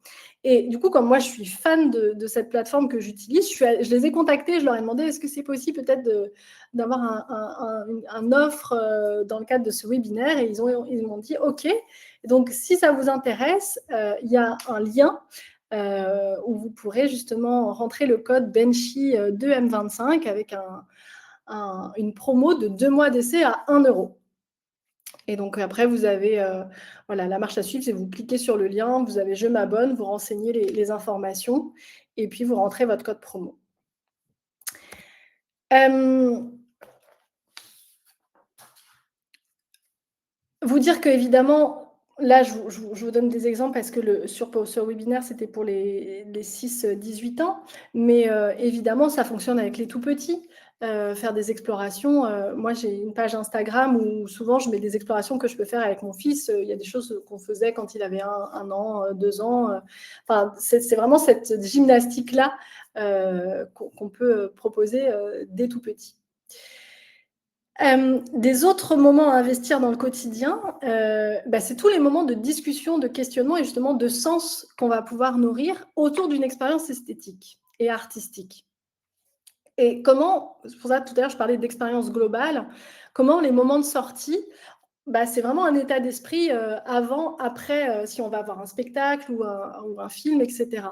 Et du coup, comme moi, je suis fan de cette plateforme que j'utilise, je les ai contactés, je leur ai demandé est-ce que c'est possible peut-être d'avoir un offre dans le cadre de ce webinaire, et ils m'ont dit OK. Et donc, si ça vous intéresse, il y a un lien où vous pourrez justement rentrer le code Benchy2M25 avec une promo de 2 mois d'essai à 1 €. Et donc après, vous avez la marche à suivre, c'est vous cliquez sur le lien, vous avez je m'abonne, vous renseignez les informations et puis vous rentrez votre code promo. Vous dire qu'évidemment, là, je vous donne des exemples parce que sur ce webinaire, c'était pour les 6-18 ans, mais évidemment, ça fonctionne avec les tout petits. faire des explorations. Moi, j'ai une page Instagram où souvent je mets des explorations que je peux faire avec mon fils. Il y a des choses qu'on faisait quand il avait un an, 2 ans. Enfin, c'est vraiment cette gymnastique-là qu'on peut proposer dès tout petit. Des autres moments à investir dans le quotidien, c'est tous les moments de discussion, de questionnement et justement de sens qu'on va pouvoir nourrir autour d'une expérience esthétique et artistique. Et comment, c'est pour ça tout à l'heure je parlais d'expérience globale, comment les moments de sortie, c'est vraiment un état d'esprit avant, après, si on va voir un spectacle ou un film, etc.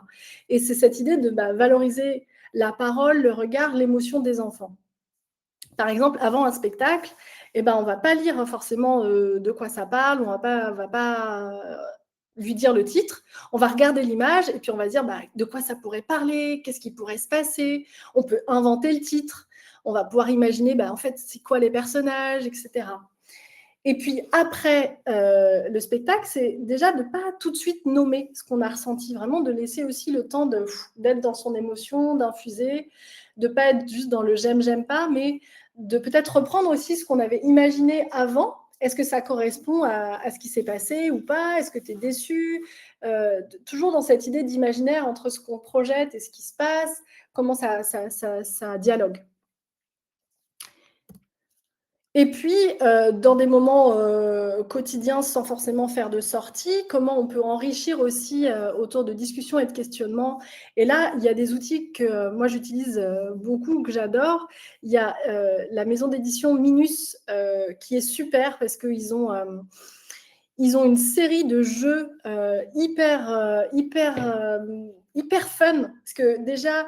Et c'est cette idée de valoriser la parole, le regard, l'émotion des enfants. Par exemple, avant un spectacle, on ne va pas lire forcément de quoi ça parle, on ne va pas lui dire le titre, on va regarder l'image et puis on va dire de quoi ça pourrait parler, qu'est-ce qui pourrait se passer, on peut inventer le titre, on va pouvoir imaginer en fait c'est quoi les personnages, etc. Et puis après le spectacle, c'est déjà de ne pas tout de suite nommer ce qu'on a ressenti, vraiment de laisser aussi le temps d'être dans son émotion, d'infuser, de ne pas être juste dans le j'aime pas, mais de peut-être reprendre aussi ce qu'on avait imaginé avant. Est-ce que ça correspond à ce qui s'est passé ou pas? Est-ce que tu es déçu? Toujours dans cette idée d'imaginaire entre ce qu'on projette et ce qui se passe, comment ça dialogue. Et puis, dans des moments quotidiens sans forcément faire de sortie, comment on peut enrichir aussi autour de discussions et de questionnements. Et là, il y a des outils que moi j'utilise beaucoup, que j'adore. Il y a la maison d'édition Minus qui est super parce qu'ils ont une série de jeux hyper fun. Parce que déjà,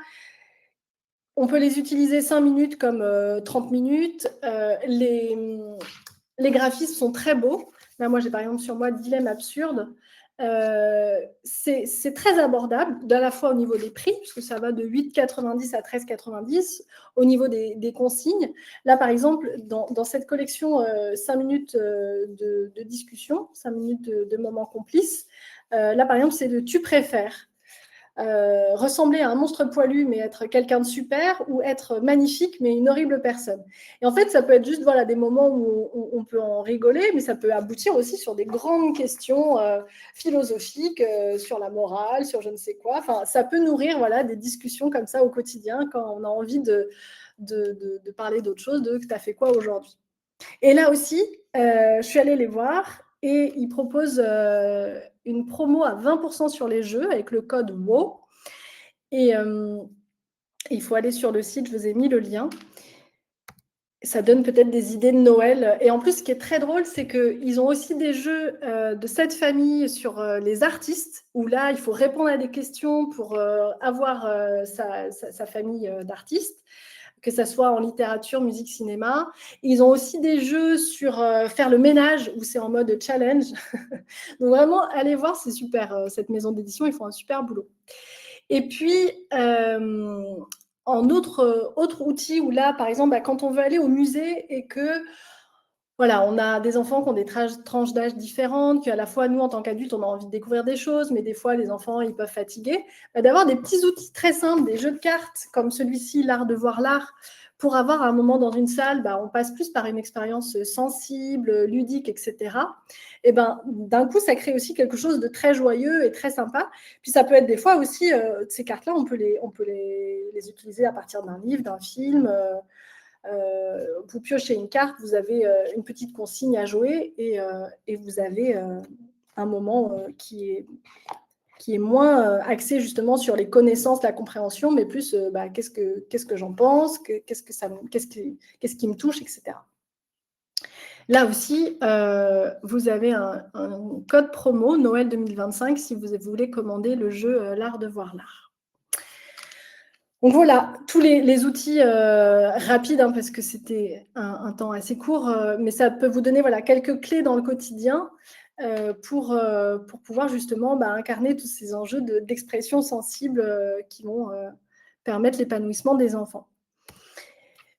on peut les utiliser 5 minutes comme 30 minutes. Les graphismes sont très beaux. Là, moi, j'ai par exemple sur moi Dilemme absurde. C'est très abordable, à la fois au niveau des prix, puisque ça va de 8,90 à 13,90, au niveau des consignes. Là, par exemple, dans cette collection 5 minutes de discussion, 5 minutes de moments complices, là, par exemple, c'est le « Tu préfères ». Ressembler à un monstre poilu mais être quelqu'un de super, ou être magnifique mais une horrible personne. Et en fait, ça peut être juste des moments où on peut en rigoler, mais ça peut aboutir aussi sur des grandes questions philosophiques, sur la morale, sur je ne sais quoi. Enfin, ça peut nourrir des discussions comme ça au quotidien quand on a envie de parler d'autre chose, de « t'as fait quoi aujourd'hui ?» Et là aussi, je suis allée les voir et ils proposent une promo à 20% sur les jeux avec le code WOW. Et il faut aller sur le site, je vous ai mis le lien. Ça donne peut-être des idées de Noël. Et en plus, ce qui est très drôle, c'est qu'ils ont aussi des jeux de cette famille sur les artistes, où là, il faut répondre à des questions pour avoir sa famille d'artistes, que ça soit en littérature, musique, cinéma. Ils ont aussi des jeux sur faire le ménage, où c'est en mode challenge. Donc vraiment, allez voir, c'est super. Cette maison d'édition, ils font un super boulot. Et puis, en autre outil, où là, par exemple, quand on veut aller au musée et que on a des enfants qui ont des tranches d'âge différentes, qu'à la fois, nous, en tant qu'adultes, on a envie de découvrir des choses, mais des fois, les enfants, ils peuvent fatiguer, d'avoir des petits outils très simples, des jeux de cartes, comme celui-ci, l'art de voir l'art, pour avoir un moment dans une salle, on passe plus par une expérience sensible, ludique, etc. Et d'un coup, ça crée aussi quelque chose de très joyeux et très sympa. Puis ça peut être des fois aussi, ces cartes-là, on peut les utiliser à partir d'un livre, d'un film. Vous piochez une carte, vous avez une petite consigne à jouer et vous avez un moment qui est moins axé justement sur les connaissances, la compréhension, mais plus qu'est-ce que j'en pense, qu'est-ce qui me touche, etc. Là aussi, vous avez un code promo Noël 2025 si vous voulez commander le jeu L'art de voir l'art. Donc voilà, tous les outils rapides, parce que c'était un temps assez court, mais ça peut vous donner quelques clés dans le quotidien pour pouvoir justement incarner tous ces enjeux d'expression sensible qui vont permettre l'épanouissement des enfants.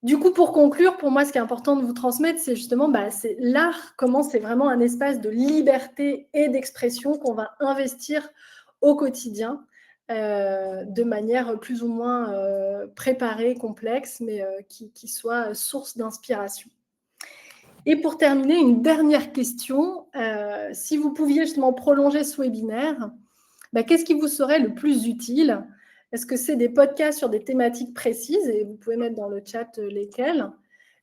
Du coup, pour conclure, pour moi, ce qui est important de vous transmettre, c'est justement c'est l'art, comment c'est vraiment un espace de liberté et d'expression qu'on va investir au quotidien de manière plus ou moins préparée, complexe, mais qui soit source d'inspiration. Et pour terminer, une dernière question. Si vous pouviez justement prolonger ce webinaire, qu'est-ce qui vous serait le plus utile? Est-ce que c'est des podcasts sur des thématiques précises? Et vous pouvez mettre dans le chat lesquelles.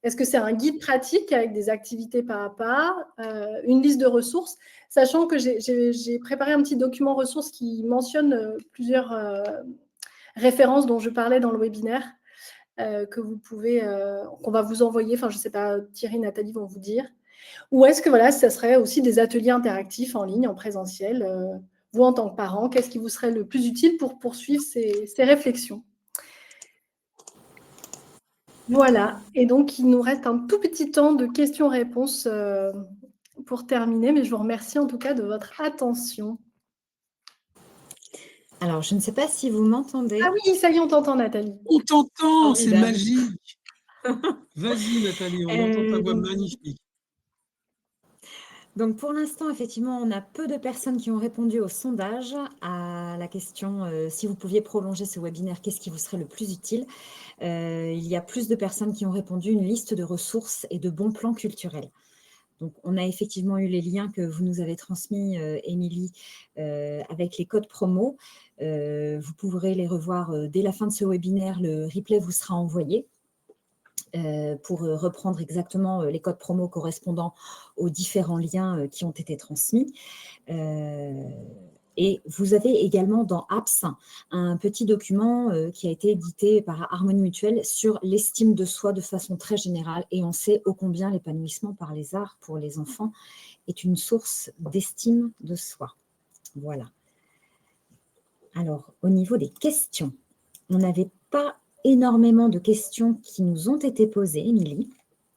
Est-ce que c'est un guide pratique avec des activités pas à pas, une liste de ressources? Sachant que j'ai préparé un petit document ressources qui mentionne plusieurs références dont je parlais dans le webinaire, que vous pouvez, qu'on va vous envoyer. Enfin, je ne sais pas, Thierry, Nathalie vont vous dire. Ou est-ce que voilà, ça serait aussi des ateliers interactifs en ligne, en présentiel? Vous, en tant que parent, qu'est-ce qui vous serait le plus utile pour poursuivre ces réflexions? Voilà. Et donc, il nous reste un tout petit temps de questions-réponses pour terminer, mais je vous remercie en tout cas de votre attention. Alors, je ne sais pas si vous m'entendez. Ah oui, ça y est, on t'entend, Nathalie. On t'entend, c'est Formidable. magique. Vas-y, Nathalie, on entend ta voix magnifique. Donc, pour l'instant, effectivement, on a peu de personnes qui ont répondu au sondage à la question si vous pouviez prolonger ce webinaire, qu'est-ce qui vous serait le plus utile? Il y a plus de personnes qui ont répondu une liste de ressources et de bons plans culturels. Donc, on a effectivement eu les liens que vous nous avez transmis, Émilie, avec les codes promo. Vous pourrez les revoir dès la fin de ce webinaire. Le replay vous sera envoyé pour reprendre exactement les codes promo correspondant aux différents liens qui ont été transmis. Et vous avez également dans Apps un petit document qui a été édité par Harmonie Mutuelle sur l'estime de soi de façon très générale. Et on sait ô combien l'épanouissement par les arts pour les enfants est une source d'estime de soi. Voilà. Alors, au niveau des questions, on n'avait pas énormément de questions qui nous ont été posées, Émilie.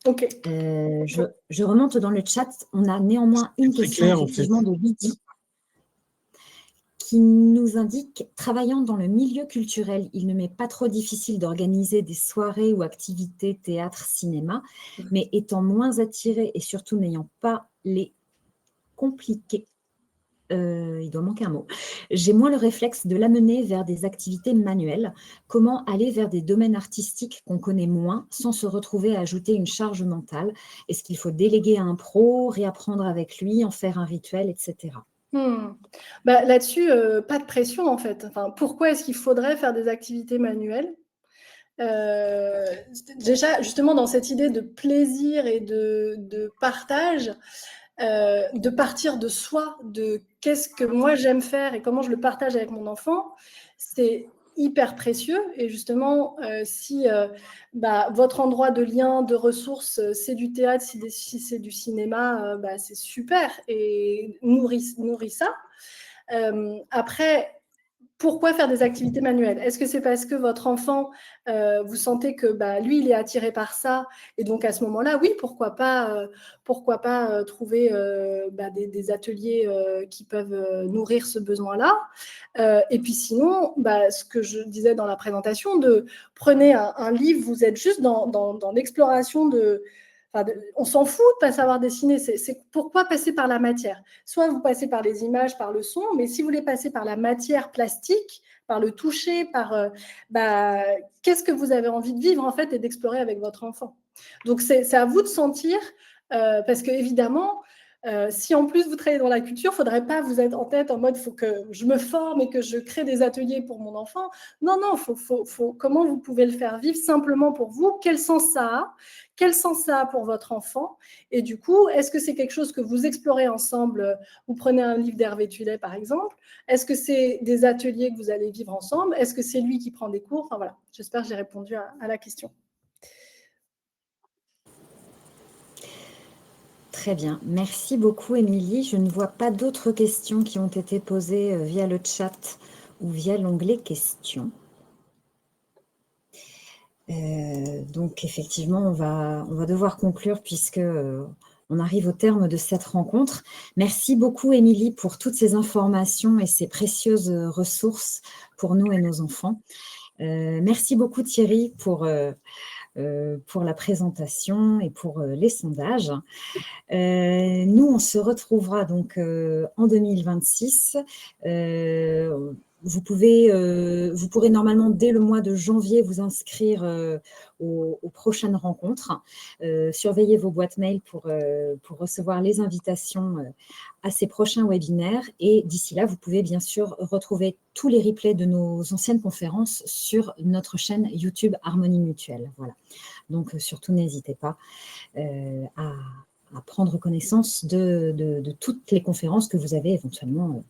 Ok. Je remonte dans le chat. On a néanmoins une question effectivement de Lydie qui nous indique « Travaillant dans le milieu culturel, il ne m'est pas trop difficile d'organiser des soirées ou activités théâtre, cinéma, mais étant moins attirée et surtout n'ayant pas les compliqués, il doit manquer un mot, j'ai moins le réflexe de l'amener vers des activités manuelles. Comment aller vers des domaines artistiques qu'on connaît moins sans se retrouver à ajouter une charge mentale? Est-ce qu'il faut déléguer à un pro, réapprendre avec lui, en faire un rituel, etc. » Là-dessus, pas de pression en fait. Enfin, pourquoi est-ce qu'il faudrait faire des activités manuelles? Déjà, justement, dans cette idée de plaisir et de partage, de partir de soi, de qu'est-ce que moi j'aime faire et comment je le partage avec mon enfant, c'est hyper précieux. Et justement, si votre endroit de lien, de ressources, c'est du théâtre, si c'est du cinéma, c'est super et nourrit ça. Après, pourquoi faire des activités manuelles? Est-ce que c'est parce que votre enfant, vous sentez que lui, il est attiré par ça et donc à ce moment-là, oui, pourquoi pas trouver des ateliers qui peuvent nourrir ce besoin-là. Et puis sinon, ce que je disais dans la présentation, prenez un livre, vous êtes juste dans l'exploration on s'en fout de ne pas savoir dessiner. C'est pourquoi passer par la matière? Soit vous passez par les images, par le son, mais si vous voulez passer par la matière plastique, par le toucher, qu'est-ce que vous avez envie de vivre en fait et d'explorer avec votre enfant? Donc c'est à vous de sentir, parce que évidemment, si en plus vous travaillez dans la culture, il ne faudrait pas vous être en tête en mode il faut que je me forme et que je crée des ateliers pour mon enfant. Non, comment vous pouvez le faire vivre simplement pour vous? Quel sens ça a? Quel sens ça a pour votre enfant? Et du coup, est-ce que c'est quelque chose que vous explorez ensemble? Vous prenez un livre d'Hervé Tullet, par exemple. Est-ce que c'est des ateliers que vous allez vivre ensemble? Est-ce que c'est lui qui prend des cours? Enfin voilà, j'espère que j'ai répondu à la question. Très bien. Merci beaucoup, Émilie. Je ne vois pas d'autres questions qui ont été posées via le chat ou via l'onglet questions. Donc, effectivement, on va devoir conclure puisque on arrive au terme de cette rencontre. Merci beaucoup, Émilie, pour toutes ces informations et ces précieuses ressources pour nous et nos enfants. Merci beaucoup, Thierry, pour la présentation et pour les sondages. Nous, on se retrouvera donc en 2026. vous pourrez normalement, dès le mois de janvier, vous inscrire aux prochaines rencontres. Surveillez vos boîtes mail pour recevoir les invitations à ces prochains webinaires. Et d'ici là, vous pouvez bien sûr retrouver tous les replays de nos anciennes conférences sur notre chaîne YouTube Harmonie Mutuelle. Voilà. Donc, surtout, n'hésitez pas à prendre connaissance de toutes les conférences que vous avez éventuellement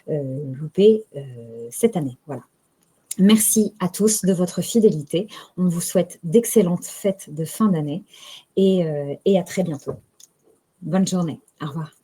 loupées cette année. Voilà. Merci à tous de votre fidélité. On vous souhaite d'excellentes fêtes de fin d'année et à très bientôt. Bonne journée. Au revoir.